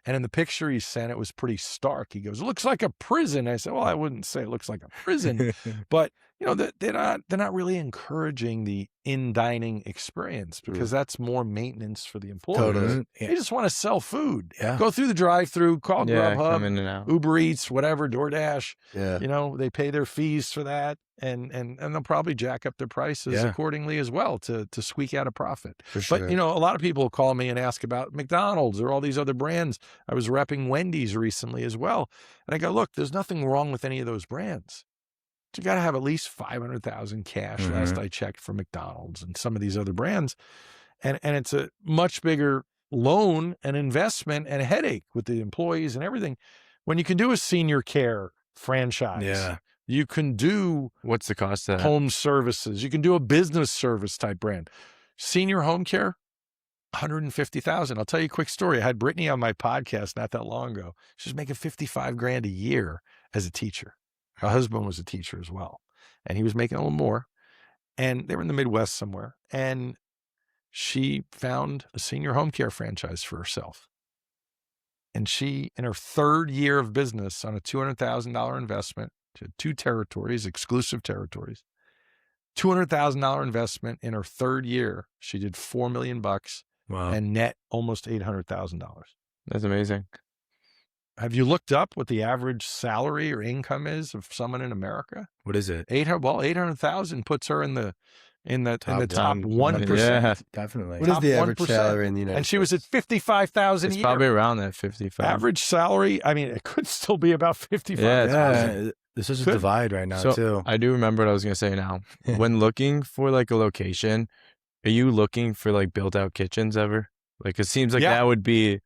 And in the picture he sent, it was pretty stark. He goes, "It looks like a prison." I said, "Well, I wouldn't say it looks like a prison, but you know, they're not really encouraging the in-dining experience because that's more maintenance for the employees. Totally. They just want to sell food. Yeah. Go through the drive-through, call Yeah, Grubhub, come in and out. Uber Eats, whatever, DoorDash. Yeah. You know, they pay their fees for that, and they'll probably jack up their prices Yeah. accordingly as well to squeak out a profit. For sure. But, you know, a lot of people call me and ask about McDonald's or all these other brands. I was repping Wendy's recently as well. And I go, look, there's nothing wrong with any of those brands. But you got to have at least 500,000 cash, last I checked, for McDonald's and some of these other brands. And it's a much bigger loan and investment and a headache with the employees and everything. When you can do a senior care franchise, Yeah. you can do What's the cost of that? home services, you can do a business service type brand. Senior home care, 150,000. I'll tell you a quick story. I had Brittany on my podcast not that long ago. She was making 55 grand a year as a teacher. Her husband was a teacher as well, and he was making a little more. And they were in the Midwest somewhere, and she found a senior home care franchise for herself. And she, in her third year of business on a $200,000 investment, she had 2 territories, exclusive territories, $200,000 investment in her third year. She did $4 million Wow. and net almost $800,000. That's amazing. Have you looked up what the average salary or income is of someone in America? What is it? 800,000 puts her in the top 1%. Yeah. Definitely. What is top the average 1%. salary in the United And she was at States? 55,000 a It's year. probably around that 55. Average salary, I mean, it could still be about 55,000. Yeah. There's such a Could- divide right now So too. I do remember what I was gonna say now. When looking for like a location, are you looking for like built out kitchens ever? Like it seems like Yeah. that would be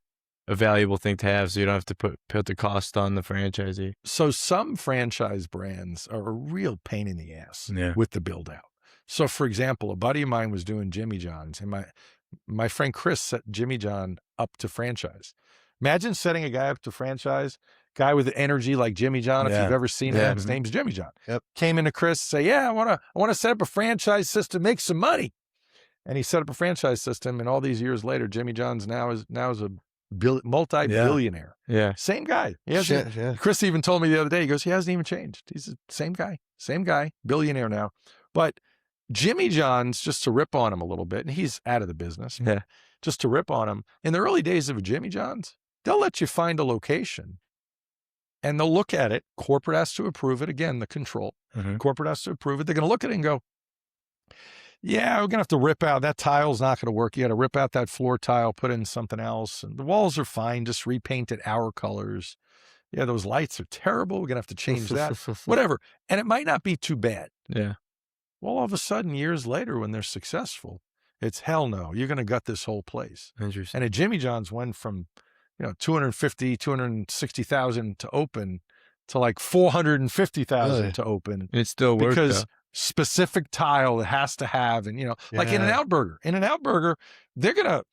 a valuable thing to have, so you don't have to put the cost on the franchisee. So some franchise brands are a real pain in the ass Yeah. with the build out. So for example, a buddy of mine was doing Jimmy John's, and my friend Chris set Jimmy John up to franchise. Imagine setting a guy up to franchise, guy with energy like Jimmy John. If Yeah. you've ever seen Yeah. him, his name's Jimmy John. Yep. Came into Chris, say, "Yeah, I want to set up a franchise system, make some money." And he set up a franchise system, and all these years later, Jimmy John's now is a multi-billionaire. Yeah. Same guy. He hasn't- Shit, yeah. Chris even told me the other day, he goes, he hasn't even changed. He's the same guy, billionaire now. But Jimmy John's, just to rip on him a little bit, and he's out of the business, Yeah. just to rip on him, in the early days of Jimmy John's, they'll let you find a location and they'll look at it. Corporate has to approve it. Again, the control. Mhm. Corporate has to approve it. They're going to look at it and go, yeah, we're going to have to rip out, that tile's not going to work. You got to rip out that floor tile, put in something else. And the walls are fine. Just repaint it our colors. Yeah, those lights are terrible. We're going to have to change that. Whatever. And it might not be too bad. Yeah. Well, all of a sudden, years later, when they're successful, it's hell no. You're going to gut this whole place. Interesting. And at Jimmy John's went from, 250, 260,000 to open to like 450,000 Really? to open. And it still worked Because though. specific tile it has to have, and like Yeah. In-N-Out Burger. In-N-Out Burger, they're gonna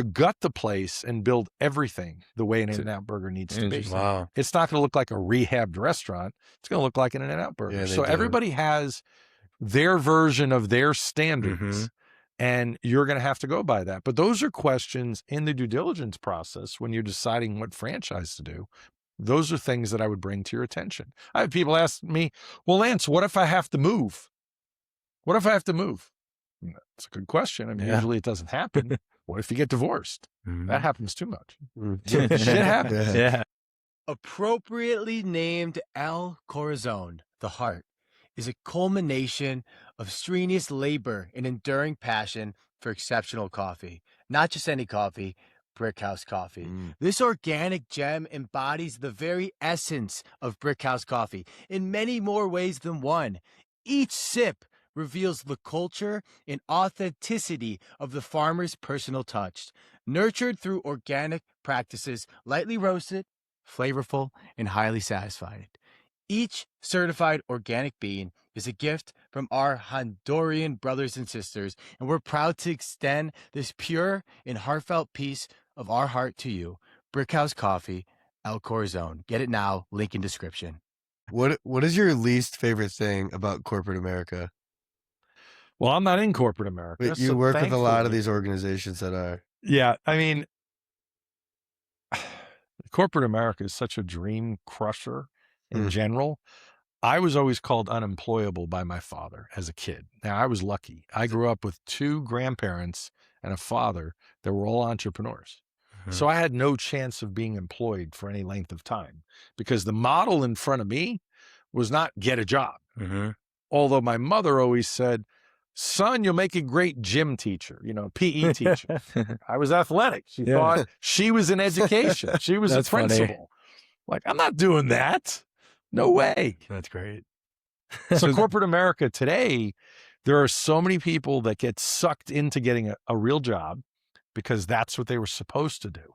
gut the place and build everything the way an In-N-Out Burger needs to be. Interesting. Wow. It's not gonna look like a rehabbed restaurant. It's gonna look like an In-N-Out Burger. Yeah, they So do. everybody has their version of their standards. And you're going to have to go by that. But those are questions in the due diligence process when you're deciding what franchise to do. Those are things that I would bring to your attention. I have people ask me, well, Lance, what if I have to move? What if I have to move? That's a good question. I mean, Yeah. usually it doesn't happen. What if you get divorced? Mhm. That happens too much. Shit happens. Yeah. Appropriately named El Corazon, the heart, is a culmination of strenuous labor and enduring passion for exceptional coffee. Not just any coffee, Brickhouse coffee. This organic gem embodies the very essence of Brickhouse coffee in many more ways than one. Each sip reveals the culture and authenticity of the farmer's personal touch. Nurtured through organic practices, lightly roasted, flavorful, and highly satisfying. Each certified organic bean is a gift from our Honduran brothers and sisters, and we're proud to extend this pure and heartfelt piece of our heart to you. Brickhouse Coffee, El Corazon. Get it now, link in description. What is your least favorite thing about corporate America? Well, I'm not in corporate America. But you so work with a lot of thankfully- these organizations that are. Yeah, I mean, corporate America is such a dream crusher in general. I was always called unemployable by my father as a kid. Now, I was lucky. I grew up with 2 grandparents and a father that were all entrepreneurs. So I had no chance of being employed for any length of time because the model in front of me was not get a job. Although my mother always said, son, you'll make a great gym teacher, PE teacher. I was athletic. She thought she was in education. She was a principal. Like, I'm not doing that. No way. That's great. So corporate America today, there are so many people that get sucked into getting a real job because that's what they were supposed to do.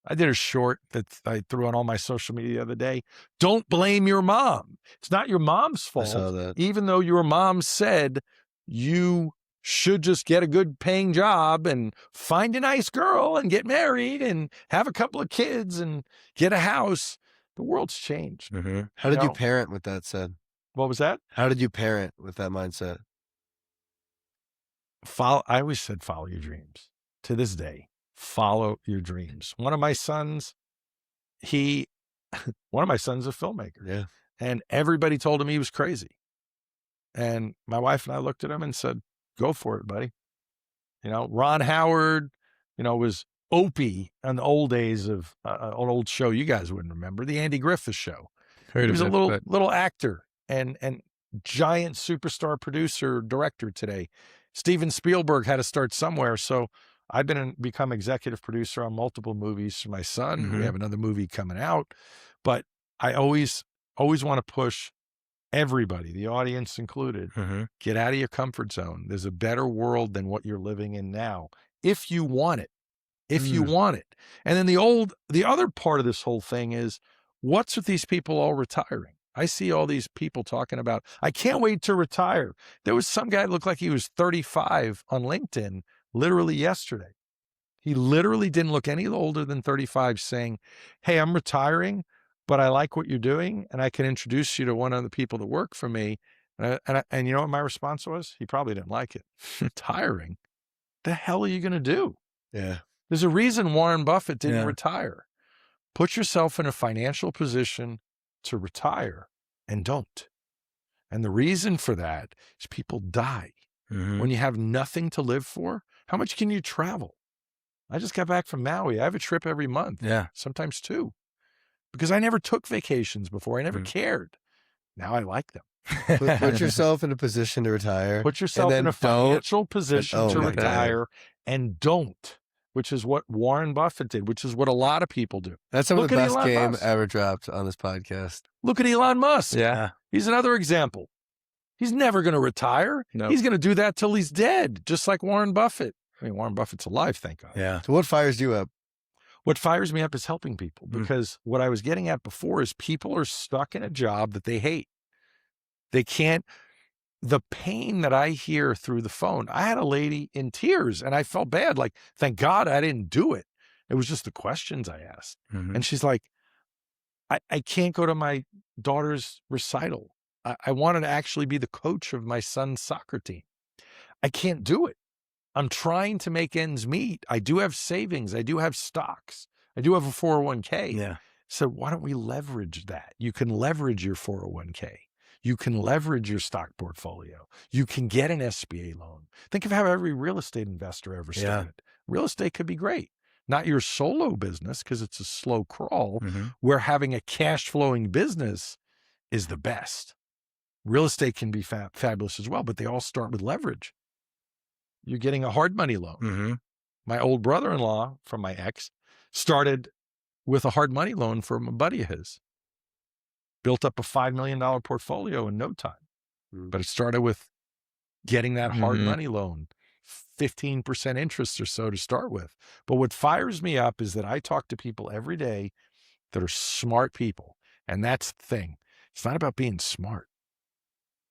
I did a short that I threw on all my social media the other day. Don't blame your mom. It's not your mom's I saw fault, that. even though your mom said you should just get a good paying job and find a nice girl and get married and have a couple of kids and get a house. The world's changed. How did you No. parent with that said? What was that? How did you parent with that mindset? I always said, follow your dreams. To this day, follow your dreams. One of my sons is a filmmaker. Yeah. And everybody told him he was crazy. And my wife and I looked at him and said, go for it, buddy. Ron Howard, was Opie in the old days of an old show you guys wouldn't remember, the Andy Griffith Show. He was a little actor and giant superstar producer, director today. Steven Spielberg had to start somewhere. So I've become executive producer on multiple movies for my son. We have another movie coming out, but I always want to push everybody, the audience included, get out of your comfort zone. There's a better world than what you're living in now. If you want it, you want it. And then the other part of this whole thing is what's with these people all retiring? I see all these people talking about, I can't wait to retire. There was some guy that looked like he was 35 on LinkedIn literally yesterday. He literally didn't look any older than 35 saying, hey, I'm retiring, but I like what you're doing and I can introduce you to one of the people that work for me. And you know what my response was? He probably didn't like it. Retiring? The hell are you going to do? Yeah. There's a reason Warren Buffett didn't retire. Put yourself in a financial position to retire and don't. And the reason for that is people die. When you have nothing to live for, how much can you travel? I just got back from Maui. I have a trip every month. Yeah. Sometimes 2. Because I never took vacations before. I never cared. Now I like them. Put yourself in a position to retire. Put yourself in a financial position to my retire and don't, which is what Warren Buffett did, which is what a lot of people do. That's some of Look the at best Elon game Musk. ever dropped on this podcast. Look at Elon Musk. Yeah. He's another example. He's never going to retire. Nope. He's going to do that till he's dead, just like Warren Buffett. I mean, Warren Buffett's alive, thank God. Yeah. So what fires you up? What fires me up is helping people because what I was getting at before is people are stuck in a job that they hate. They can't, the pain that I hear through the phone, I had a lady in tears and I felt bad. Like, thank God I didn't do it. It was just the questions I asked. And she's like, I can't go to my daughter's recital. I wanted to actually be the coach of my son's soccer team. I can't do it. I'm trying to make ends meet. I do have savings. I do have stocks. I do have a 401k. Yeah. So why don't we leverage that? You can leverage your 401k. You can leverage your stock portfolio. You can get an SBA loan. Think of how every real estate investor ever started. Real estate could be great. Not your solo business because it's a slow crawl where having a cash flowing business is the best. Real estate can be fabulous as well, but they all start with leverage. You're getting a hard money loan. My old brother-in-law from my ex started with a hard money loan from a buddy of his. Built up a $5 million portfolio in no time. But it started with getting that hard money loan, 15% interest or so to start with. But what fires me up is that I talk to people every day that are smart people. And that's the thing. It's not about being smart.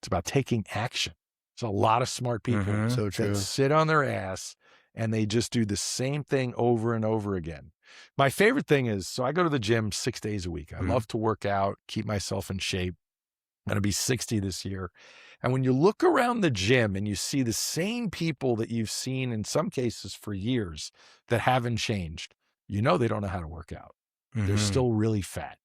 It's about taking action. There's a lot of smart people So true. that sit on their ass and they just do the same thing over and over again. My favorite thing is, so I go to the gym 6 days a week. I love to work out, keep myself in shape. I'm going to be 60 this year. And when you look around the gym and you see the same people that you've seen in some cases for years that haven't changed, you know they don't know how to work out. They're still really fat.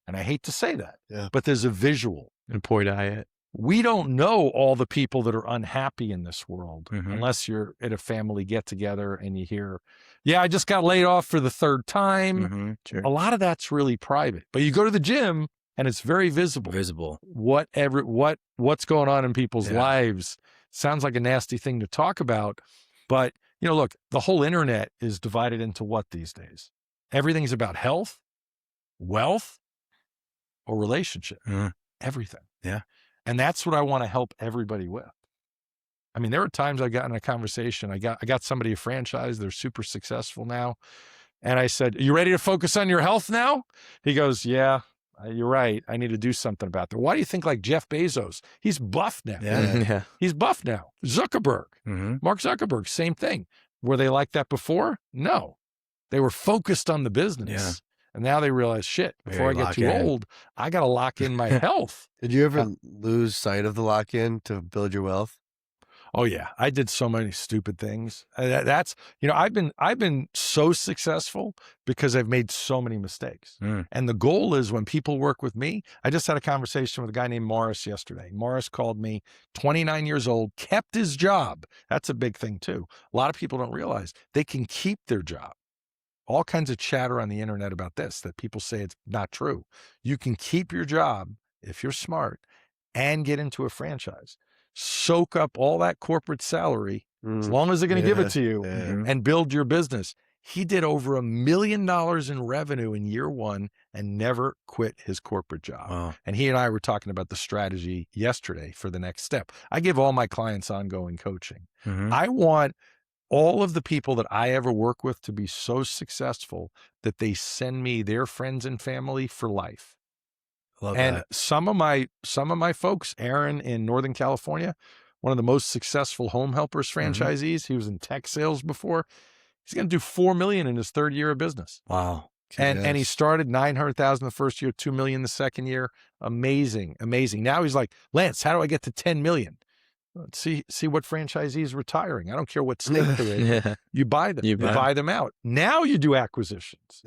And I hate to say that, but there's a visual. And poor diet. We don't know all the people that are unhappy in this world unless you're at a family get together and you hear, yeah, I just got laid off for the third time. Sure. A lot of that's really private, but you go to the gym and it's very visible. What's going on in people's lives. Sounds like a nasty thing to talk about, but you know, look, the whole internet is divided into what these days? Everything's about health, wealth, or relationship. Everything. Yeah. And that's what I want to help everybody with. I mean, there are times I got in a conversation, I got somebody a franchise, they're super successful now. And I said, "You ready to focus on your health now?" He goes, "Yeah, you're right. I need to do something about that." Why do you think like Jeff Bezos? He's buff now. Yeah. He's buff now. Zuckerberg, Mark Zuckerberg, same thing. Were they like that before? No. They were focused on the business. Yeah. And now they realize, shit, before I get lock too in. old, I got to lock in my health. Did you ever lose sight of the lock-in to build your wealth? Oh yeah, I did so many stupid things. That's, you know, I've been so successful because I've made so many mistakes. And the goal is when people work with me, I just had a conversation with a guy named Morris yesterday. Morris called me, 29 years old, kept his job. That's a big thing too. A lot of people don't realize they can keep their job. All kinds of chatter on the internet about this, that people say it's not true. You can keep your job if you're smart and get into a franchise. Soak up all that corporate salary, as long as they're going to give it to you, and build your business. He did over $1 million in revenue in year one and never quit his corporate job. Wow. And he and I were talking about the strategy yesterday for the next step. I give all my clients ongoing coaching. I want all of the people that I ever work with to be so successful that they send me their friends and family for life. Love And that. some of my folks, Aaron in Northern California, one of the most successful home helpers franchisees, he was in tech sales before. He's going to do $4 million in his third year of business. Wow. And he started 900,000 the first year, 2 million the second year. Amazing. Now he's like, "Lance, how do I get to 10 million? See what franchisee is retiring. I don't care what state they're in. You buy them. You buy them out. Now you do acquisitions.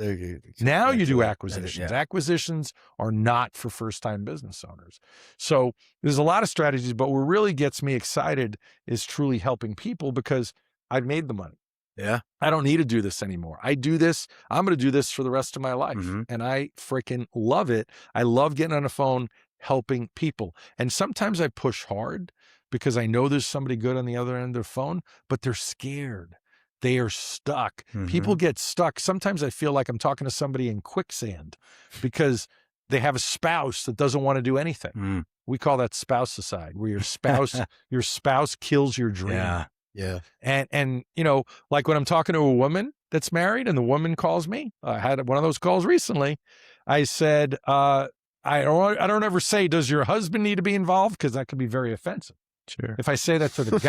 Now you do acquisitions. Acquisitions are not for first-time business owners. So there's a lot of strategies, but what really gets me excited is truly helping people because I've made the money. Yeah. I don't need to do this anymore. I do this. I'm going to do this for the rest of my life. And I freaking love it. I love getting on the phone, helping people. And sometimes I push hard because I know there's somebody good on the other end of their phone, but they're scared. They are stuck. People get stuck. Sometimes I feel like I'm talking to somebody in quicksand because they have a spouse that doesn't want to do anything. We call that spousicide, where your spouse kills your dream. Yeah. And you know, like when I'm talking to a woman that's married and the woman calls me, I had one of those calls recently. I said, I don't ever say, "Does your husband need to be involved?" Because that could be very offensive. Sure. If I say that to the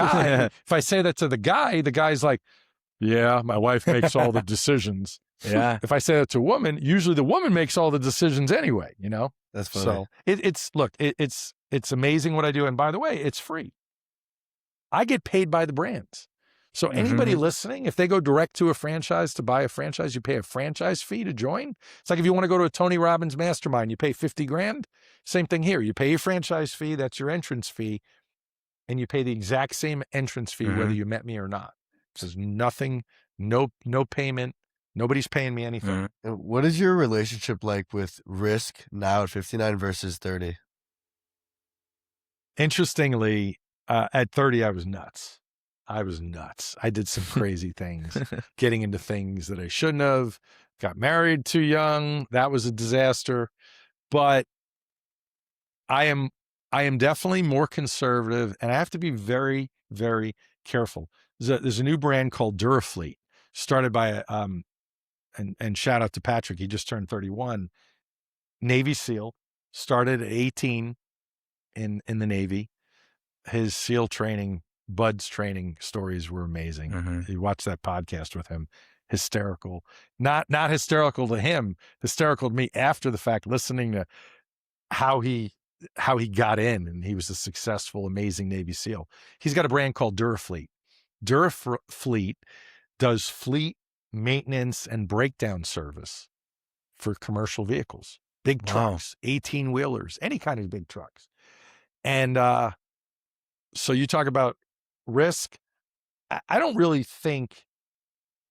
guy, the guy's like, "Yeah, my wife makes all the decisions." Yeah. If I say that to a woman, usually the woman makes all the decisions anyway, you know? That's funny. So it's amazing what I do. And by the way, it's free. I get paid by the brands. So anybody listening, if they go direct to a franchise to buy a franchise, you pay a franchise fee to join. It's like if you want to go to a Tony Robbins mastermind, you pay 50 grand. Same thing here. You pay your franchise fee. That's your entrance fee. And you pay the exact same entrance fee, whether you met me or not. So there's nothing, no payment. Nobody's paying me anything. And what is your relationship like with risk now at 59 versus 30? Interestingly, at 30, I was nuts. I did some crazy things, getting into things that I shouldn't have, got married too young. That was a disaster. But I am definitely more conservative, and I have to be very, very careful. There's a new brand called Durafleet, started by and shout out to Patrick, he just turned 31, Navy SEAL, started at 18 in the Navy. His SEAL training, Bud's training stories were amazing. You watch that podcast with him, hysterical. Not hysterical to him, hysterical to me after the fact, listening to how he got in, and he was a successful, amazing Navy SEAL. He's got a brand called Durafleet. Durafleet does fleet maintenance and breakdown service for commercial vehicles, big trucks, 18-wheelers, any kind of big trucks. And so you talk about risk. I don't really think,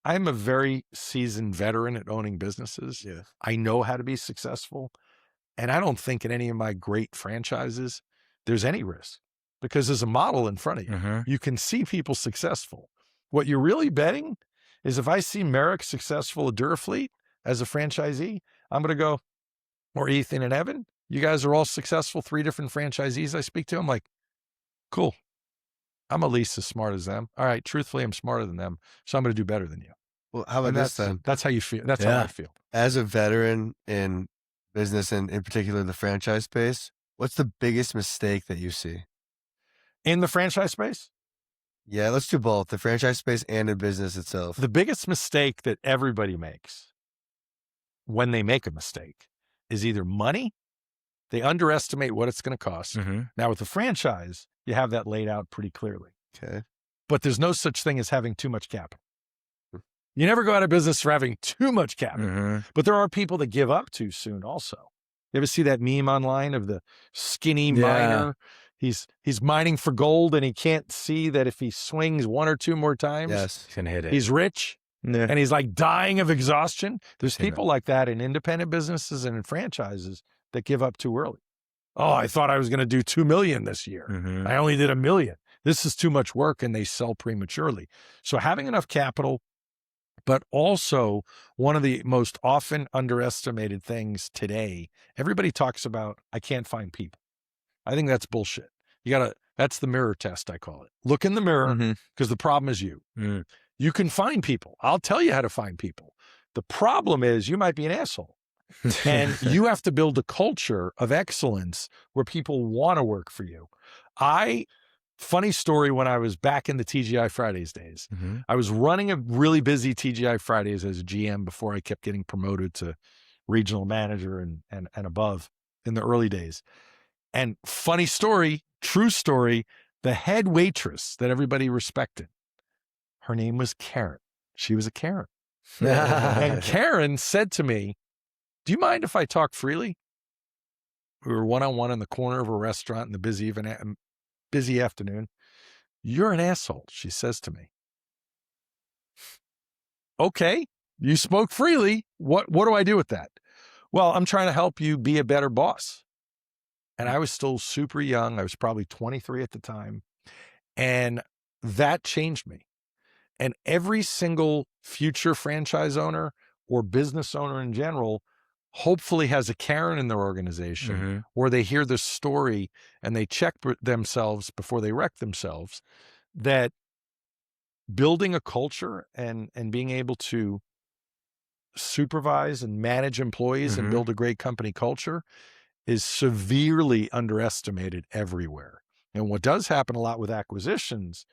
I'm a very seasoned veteran at owning businesses. Yeah. I know how to be successful. And I don't think in any of my great franchises, there's any risk, because there's a model in front of you. You can see people successful. What you're really betting is, if I see Merrick successful at Durafleet as a franchisee, I'm going to go, or Ethan and Evan, you guys are all successful, 3 different franchisees I speak to. I'm like, cool. I'm at least as smart as them. All right. Truthfully, I'm smarter than them. So I'm going to do better than you. Well, how about And this then? that's how you feel. That's how I feel. As a veteran in business, and in particular the franchise space, what's the biggest mistake that you see? In the franchise space? Yeah, let's do both, the franchise space and in business itself. The biggest mistake that everybody makes when they make a mistake is either money. They underestimate what it's going to cost. Now with the franchise, you have that laid out pretty clearly. Okay. But there's no such thing as having too much capital. You never go out of business for having too much capital. But there are people that give up too soon also. You ever see that meme online of the skinny miner? He's mining for gold, and he can't see that if he swings 1 or 2 more times, he's gonna hit it. he's rich. Yeah. And he's like dying of exhaustion. There's people like that in independent businesses and in franchises that give up too early. Oh, I thought I was going to do 2 million this year. I only did 1 million. This is too much work, and they sell prematurely. So having enough capital, but also one of the most often underestimated things today, everybody talks about, I can't find people. I think that's bullshit. That's the mirror test, I call it. Look in the mirror, because the problem is you. You can find people. I'll tell you how to find people. The problem is you might be an asshole. And you have to build a culture of excellence where people want to work for you. Funny story, when I was back in the TGI Fridays days, I was running a really busy TGI Fridays as a GM before I kept getting promoted to regional manager and above in the early days. And funny story, true story, the head waitress that everybody respected, her name was Karen. She was a Karen. And Karen said to me, do you mind if I talk freely? We were one-on-one in the corner of a restaurant in the busy afternoon. You're an asshole, she says to me. Okay, you spoke freely. What do I do with that? Well, I'm trying to help you be a better boss. And I was still super young. I was probably 23 at the time. And that changed me. And every single future franchise owner or business owner in general hopefully has a Karen in their organization, or they hear this story and they check themselves before they wreck themselves, that building a culture and being able to supervise and manage employees and build a great company culture is severely underestimated everywhere. And what does happen a lot with acquisitions,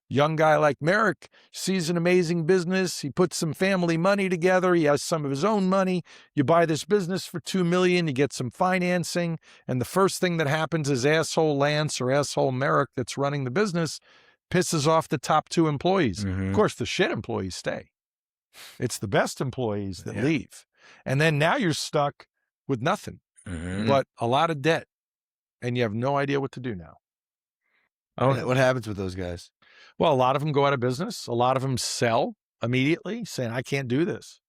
young guy like Merrick sees an amazing business. He puts some family money together. He has some of his own money. You buy this business for $2 million, you get some financing. And the first thing that happens is asshole Lance or asshole Merrick that's running the business pisses off the top 2 employees. Of course, the shit employees stay. It's the best employees that leave. And then now you're stuck with nothing but a lot of debt. And you have no idea what to do now. What happens with those guys? Well, a lot of them go out of business. A lot of them sell immediately, saying, I can't do this.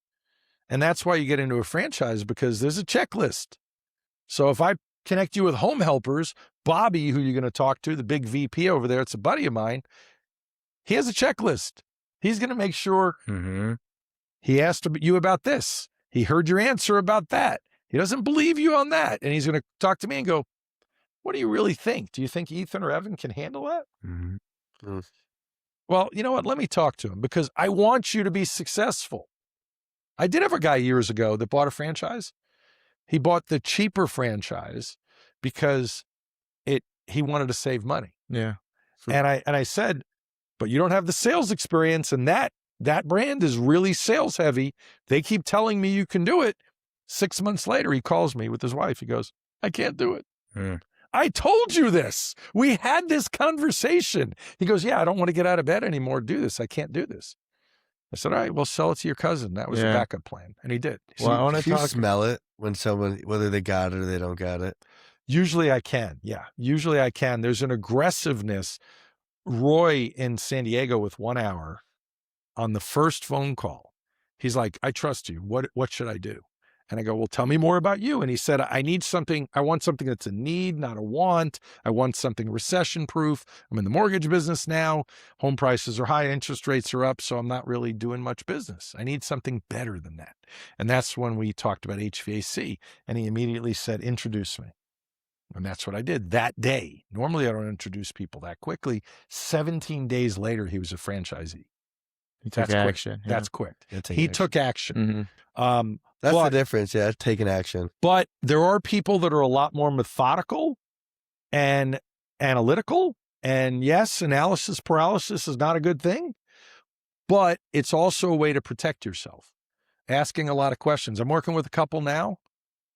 And that's why you get into a franchise, because there's a checklist. So if I connect you with Home Helpers, Bobby, who you're going to talk to, the big VP over there, it's a buddy of mine, he has a checklist. He's going to make sure he asked you about this. He heard your answer about that. He doesn't believe you on that. And he's going to talk to me and go, what do you really think? Do you think Ethan or Evan can handle that? Well, you know what? Let me talk to him, because I want you to be successful. I did have a guy years ago that bought a franchise. He bought the cheaper franchise because he wanted to save money. Yeah. And I said, but you don't have the sales experience, and that brand is really sales heavy. They keep telling me you can do it. 6 months later, he calls me with his wife. He goes, I can't do it. I told you this. We had this conversation. He goes, yeah, I don't want to get out of bed anymore to do this. I can't do this. I said, all right, well, sell it to your cousin. That was the backup plan. And he did. Well, I want to Can you talk. smell it when someone, whether they got it or they don't got it? Usually I can. Yeah, usually I can. There's an aggressiveness. Roy in San Diego with 1 hour on the first phone call, he's like, I trust you. What should I do? And I go, well, tell me more about you. And he said, I want something that's a need, not a want. I want something recession proof. I'm in the mortgage business now. Home prices are high, interest rates are up, so I'm not really doing much business. I need something better than that. And that's when we talked about HVAC. And he immediately said, introduce me. And that's what I did that day. Normally I don't introduce people that quickly. 17 days later, he was a franchisee. He took That's quick. action. Yeah. That's quick. Yeah, take He action. took action. Mhm. That's But- the difference. Yeah, taking action. But there are people that are a lot more methodical and analytical. And yes, analysis paralysis is not a good thing, but it's also a way to protect yourself. Asking a lot of questions. I'm working with a couple now.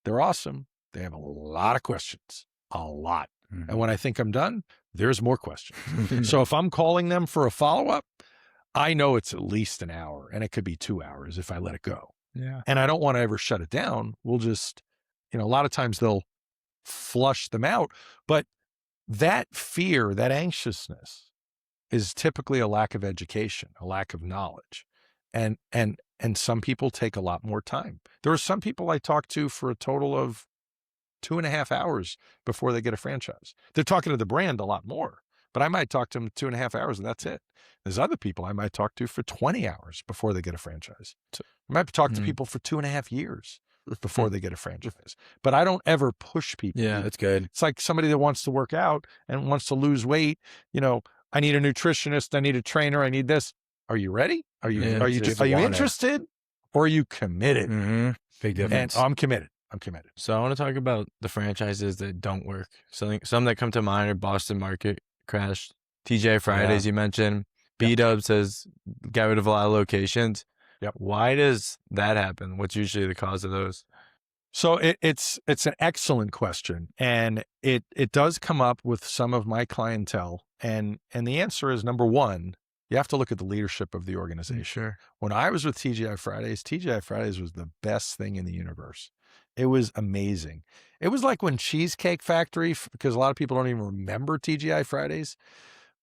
They're awesome. They have a lot of questions, a lot. And when I think I'm done, there's more questions. So if I'm calling them for a follow-up, I know it's at least an hour, and it could be 2 hours if I let it go. Yeah. And I don't want to ever shut it down. We'll just, a lot of times they'll flush them out. But that fear, that anxiousness is typically a lack of education, a lack of knowledge. And some people take a lot more time. There are some people I talk to for a total of 2.5 hours before they get a franchise. They're talking to the brand a lot more, but I might talk to them 2.5 hours and that's it. There's other people I might talk to for 20 hours before they get a franchise. I might talk to people for 2.5 years before they get a franchise, but I don't ever push people. Yeah. That's good. It's like somebody that wants to work out and wants to lose weight. I need a nutritionist. I need a trainer. I need this. Are you ready? Are you Yeah, are you just are you want it. interested or are you committed? Big And difference. I'm committed. I'm committed. So I want to talk about the franchises that don't work. Some that come to mind are Boston Market crashed, TGI Fridays you mentioned, B-Dubs has got rid of a lot of locations. Yep. Why does that happen? What's usually the cause of those? So it's an excellent question, and it does come up with some of my clientele, and the answer is, number one, you have to look at the leadership of the organization. Sure. When I was with TGI Fridays was the best thing in the universe. It was amazing. It was like when Cheesecake Factory, because a lot of people don't even remember TGI Fridays,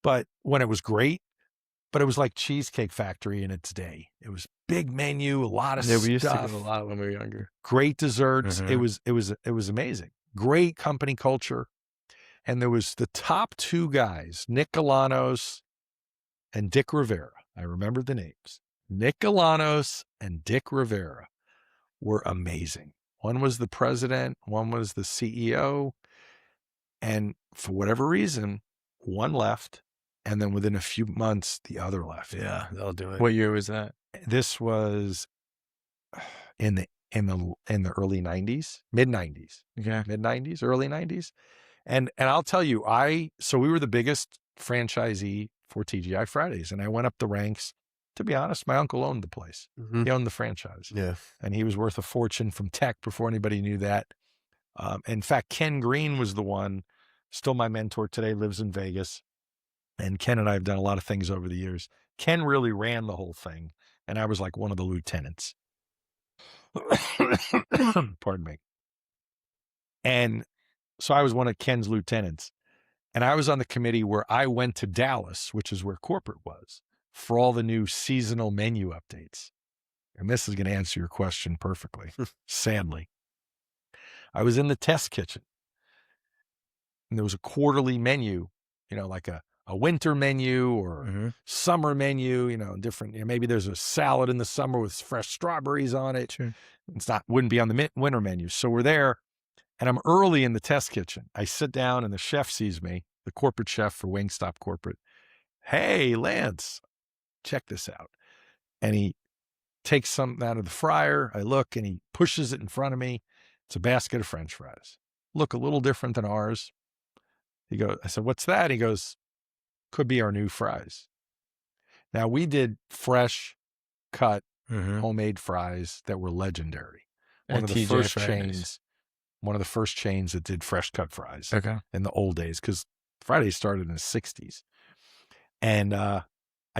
but when it was great, but it was like Cheesecake Factory in its day. It was big menu, a lot of Yeah, stuff. we used to go a lot when we were younger. Great desserts. It was amazing. Great company culture. And there was the top two guys, Nick Galanos and Dick Rivera. I remember the names. Nick Galanos and Dick Rivera were amazing. One was the president, one was the CEO. And for whatever reason, one left. And then within a few months, the other left. Yeah, they'll do it. What year was that? This was in the early 90s, mid 90s, Okay. mid 90s, early 90s. And I'll tell you, so we were the biggest franchisee for TGI Fridays. And I went up the ranks. To be honest, my uncle owned the place. He owned the franchise. Yeah. And he was worth a fortune from tech before anybody knew that. In fact, Ken Green was the one, still my mentor today, lives in Vegas. And Ken and I have done a lot of things over the years. Ken really ran the whole thing. And I was like one of the lieutenants. Pardon me. And so I was one of Ken's lieutenants. And I was on the committee where I went to Dallas, which is where corporate was, for all the new seasonal menu updates. And this is going to answer your question perfectly, sadly. I was in the test kitchen. And there was a quarterly menu, like a winter menu or summer menu, different. Maybe there's a salad in the summer with fresh strawberries on it. Sure. Wouldn't be on the winter menu. So we're there and I'm early in the test kitchen. I sit down and the chef sees me, the corporate chef for WingStop corporate. Hey, Lance, check this out. And he takes something out of the fryer. I look and he pushes it in front of me. It's a basket of French fries. Look a little different than ours. I said, what's that? He goes, could be our new fries. Now we did fresh cut homemade fries that were legendary. One of the TGI first Fridays. chains, one of the first chains that did fresh cut fries Okay. in the old days, because Fridays started in the 60s. And I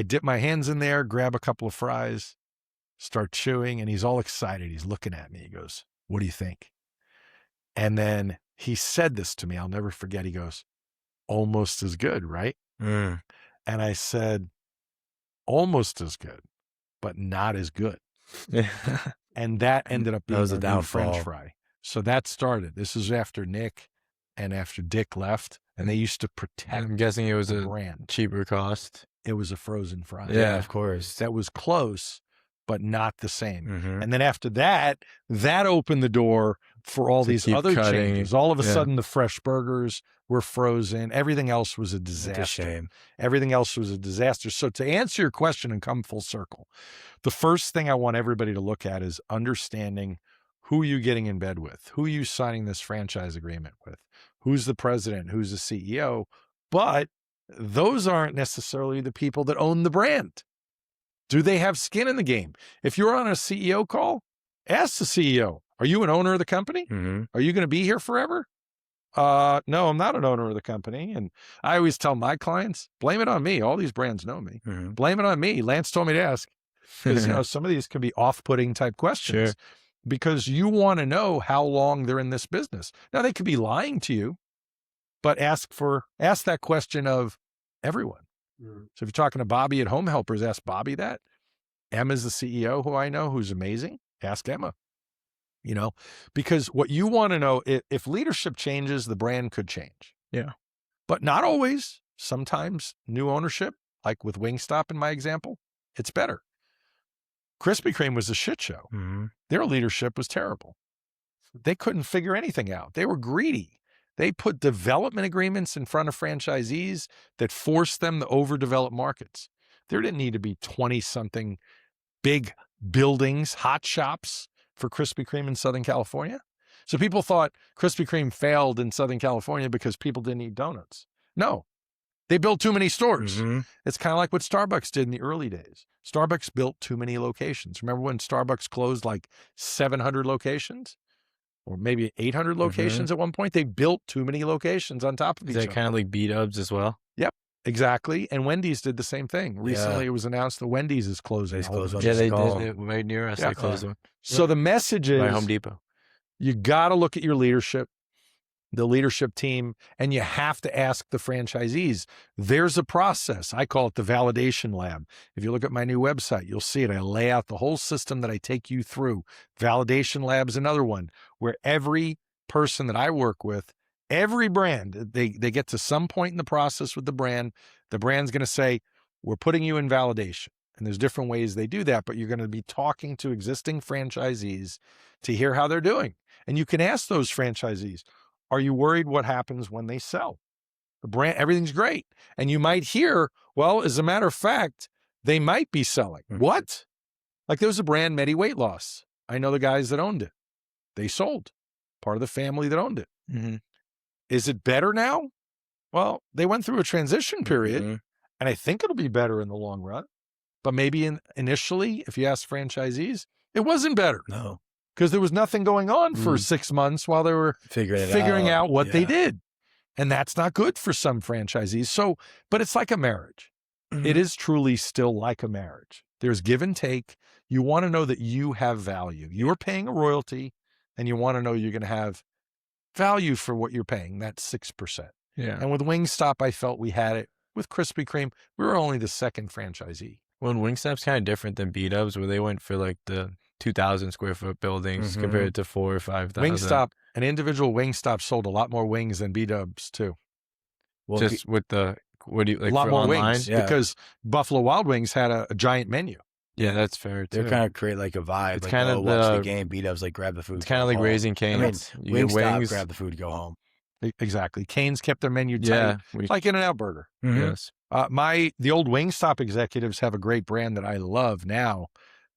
dip my hands in there, grab a couple of fries, start chewing, and he's all excited. He's looking at me. He goes, what do you think? And then he said this to me. I'll never forget. He goes, almost as good, right? Mm. And I said, almost as good, but not as good. And that ended up being was our the new French downfall. fry. So that started. This is after Nick and after Dick left, and they used to protect I'm guessing it was the a brand. cheaper cost. It was a frozen fry. Yeah. Of course. That was close, but not the same. Mhm. And then after that, that opened the door for all To these keep other cutting. changes. All of a Yeah. sudden, the fresh burgers were frozen. Everything else was a It's disaster. a shame. Everything else was a disaster. So to answer your question and come full circle, the first thing I want everybody to look at is understanding who you getting in bed with, who you signing this franchise agreement with, who's the president, who's the CEO. But those aren't necessarily the people that own the brand. Do they have skin in the game? If you're on a CEO call, ask the CEO, are you an owner of the company? Mhm. Are you going to be here forever? No, I'm not an owner of the company. And I always tell my clients, blame it on me. All these brands know me. Mhm. Blame it on me. Lance told me to ask, because some of these can be off-putting type questions, Sure. because you want to know how long they're in this business. Now they could be lying to you, but ask that question of everyone. So if you're talking to Bobby at Home Helpers, ask Bobby that. Emma's the CEO who I know, who's amazing. Ask Emma. Because what you want to know, if leadership changes, the brand could change. Yeah. But not always. Sometimes new ownership, like with WingStop in my example, it's better. Krispy Kreme was a shit show. Mhm. Their leadership was terrible. They couldn't figure anything out. They were greedy. They put development agreements in front of franchisees that forced them to overdevelop markets. There didn't need to be 20-something big buildings, hot shops for Krispy Kreme in Southern California. So people thought Krispy Kreme failed in Southern California because people didn't eat donuts. No, they built too many stores. Mhm. It's kind of like what Starbucks did in the early days. Starbucks built too many locations. Remember when Starbucks closed like 700 locations? Or maybe 800 locations at one point? They built too many locations on top of Is each that other. kind of like B-dubs as well? Exactly. And Wendy's did the same thing. Recently, it was announced that Wendy's is closing. They a whole closed bunch one. of Yeah, they Call. did it right near us. Yeah. They closed one. So the message By Home is Depot. you got to look at your leadership, the leadership team, and you have to ask the franchisees. There's a process. I call it the validation lab. If you look at my new website, you'll see it. I lay out the whole system that I take you through. Validation lab is another one where every person that I work with, every brand, they get to some point in the process with the brand. The brand's going to say, we're putting you in validation. And there's different ways they do that, but you're going to be talking to existing franchisees to hear how they're doing. And you can ask those franchisees, are you worried what happens when they sell? The brand, everything's great. And you might hear, well, as a matter of fact, they might be selling. Mhm. What? Like there was a brand, Medi Weight Loss. I know the guys that owned it. They sold. Part of the family that owned it. Mm-hmm. Is it better now? Well, they went through a transition period, Mhm. and I think it'll be better in the long run. But maybe initially, if you ask franchisees, it wasn't better No. because there was nothing going on for 6 months while they were figuring out what they did. And that's not good for some franchisees. So, but it's like a marriage. It is truly still like a marriage. There's give and take. You want to know that you have value. You're paying a royalty, and you want to know you're going to have value for what you're paying. That's 6%. Yeah. And with WingStop, I felt we had it. With Krispy Kreme, we were only the second franchisee. Well, WingStop's kind of different than B-dubs, where they went for like the 2,000 square foot buildings Mhm. compared to 4,000 or 5,000. WingStop, an individual WingStop sold a lot more wings than B-dubs too. Well, Just with the, what do you like a lot for more online? wings Yeah. because Buffalo Wild Wings had a giant menu. Yeah, that's fair too. they're kind of create like a vibe. It's like, kind of watch the the- game, beat ups, like grab the food. It's kind go of like home. Raising I mean, Cane's. You get Wingstop, wings. grab the food, go home. Exactly. Cane's kept their menu tight, Yeah. like In-N-Out Burger. Mhm. Yes. The old WingStop executives have a great brand that I love now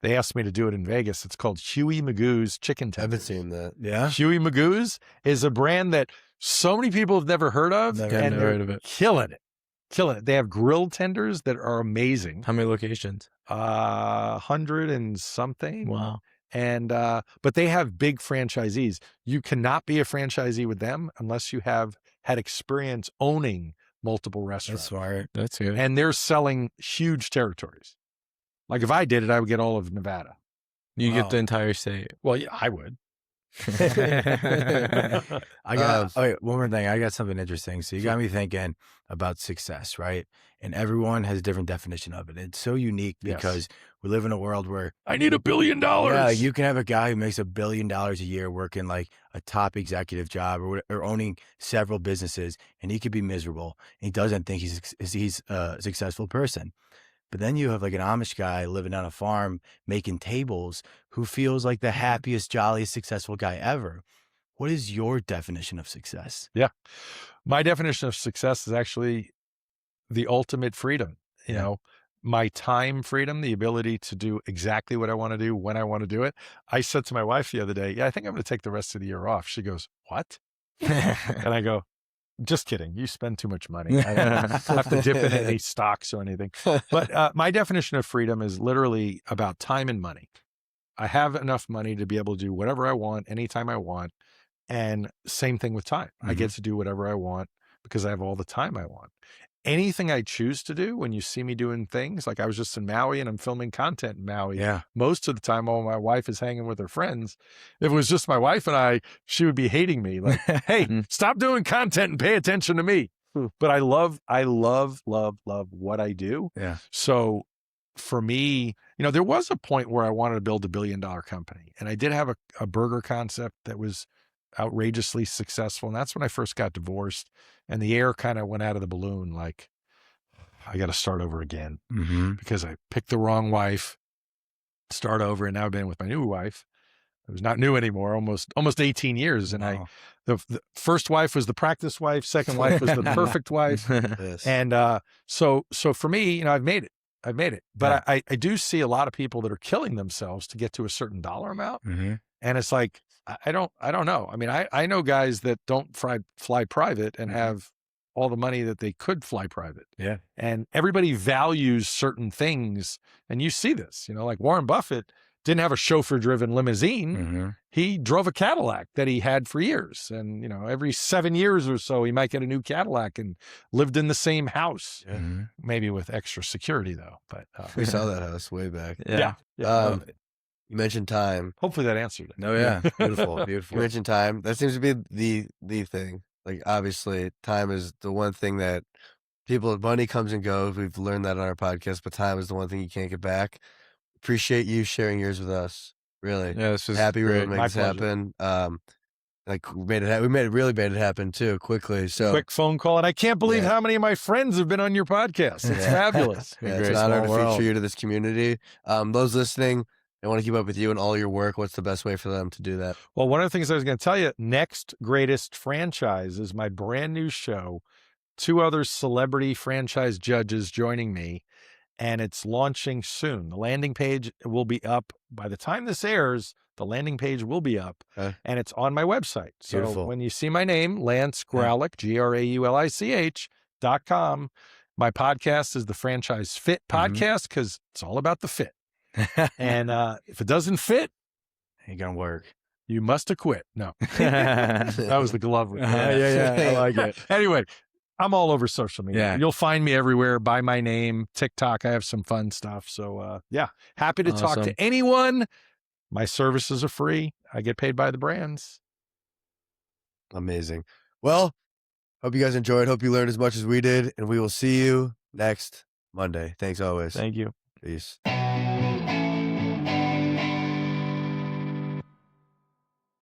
They asked me to do it in Vegas. It's called Huey Magoo's Chicken I haven't Tenders. seen that. Yeah. Huey Magoo's is a brand that so many people have never heard of, Never and heard they're of it. killing it. Killing it. They have grilled tenders that are amazing. How many locations? 100 and something. Wow. And but they have big franchisees. You cannot be a franchisee with them unless you have had experience owning multiple That's restaurants. smart. That's good. And they're selling huge territories. Like if I did it, I would get all of Nevada. You get Wow. the entire state. Well, yeah, I would. I got one more thing. I got something interesting. So you got me thinking about success, right? And everyone has a different definition of it. It's so unique Yes. because we live in a world where I need $1 billion. yeah, you can have a guy who makes $1 billion a year working like a top executive job or owning several businesses, and he could be miserable. And he doesn't think he's a successful person. But then you have like an Amish guy living on a farm making tables who feels like the happiest, jolliest, successful guy ever. What is your definition of success? My definition of success is actually the ultimate freedom. You Yeah. know, my time freedom, the ability to do exactly what I want to do when I want to do it. I said to my wife the other day, yeah, I think I'm going to take the rest of the year off. She goes, what? And I go, just kidding. You spend too much money. I don't have to dip in any stocks or anything. But my definition of freedom is literally about time and money. I have enough money to be able to do whatever I want, anytime I want. And same thing with time. I get to do whatever I want because I have all the time I want. Anything I choose to do, when you see me doing things, like I was just in Maui and I'm filming content in Maui. Yeah. Most of the time while my wife is hanging with her friends, if it was just my wife and I, she would be hating me. Like, hey, stop doing content and pay attention to me. But I love what I do. Yeah. So for me, you know, there was a point where I wanted to build $1 billion company, and I did have a burger concept that was outrageously successful. And that's when I first got divorced, and the air kind of went out of the balloon. Like, I got to start over again because I picked the wrong wife, start over. And now I've been with my new wife. It was not new anymore, almost 18 years. And Wow. the first wife was the practice wife. Second wife was the perfect wife. Yes. And so for me, you know, I've made it. But I do see a lot of people that are killing themselves to get to a certain dollar amount. And it's like, I don't know. I mean, I know guys that don't fly private and have all the money that they could fly private. Yeah. And everybody values certain things. And you see this, you know, like Warren Buffett didn't have a chauffeur-driven limousine. He drove a Cadillac that he had for years. And, you know, every 7 years or so, he might get a new Cadillac and lived in the same house, maybe with extra security, though. But We saw that house way back. yeah. You mentioned time. Hopefully that answered it. No, yeah. Beautiful. You Beautiful. mentioned time. That seems to be the thing. Like, obviously, time is the one thing that money comes and goes. We've learned that on our podcast, but time is the one thing you can't get back. Appreciate you sharing yours with us. Really. Yeah, this was Happy we were able to My make this pleasure. happen. Like, we really made it happen too quickly. So Quick phone call. And I can't believe how many of my friends have been on your podcast. It's fabulous. yeah, Great it's an honor small to world. feature you to this community. Those listening, they want to keep up with you and all your work. What's the best way for them to do that? Well, one of the things I was going to tell you, Next Greatest Franchise is my brand new show. 2 other celebrity franchise judges joining me, and it's launching soon. The landing page will be up by the time this airs. The landing page will be up, and it's on my website. So Beautiful. when you see my name, Lance Graulich, GRAULICH.com, my podcast is the Franchise Fit Podcast because it's all about the fit. And if it doesn't fit, Ain't gonna work. you must have quit. No, that was the glove. Yeah. I like it. Anyway, I'm all over social media. Yeah. You'll find me everywhere by my name. TikTok, I have some fun stuff. So yeah, happy to talk to Awesome. anyone. My services are free. I get paid by the brands. Amazing. Well, hope you guys enjoyed. Hope you learned as much as we did, and we will see you next Monday. Thanks always. Thank you. Peace.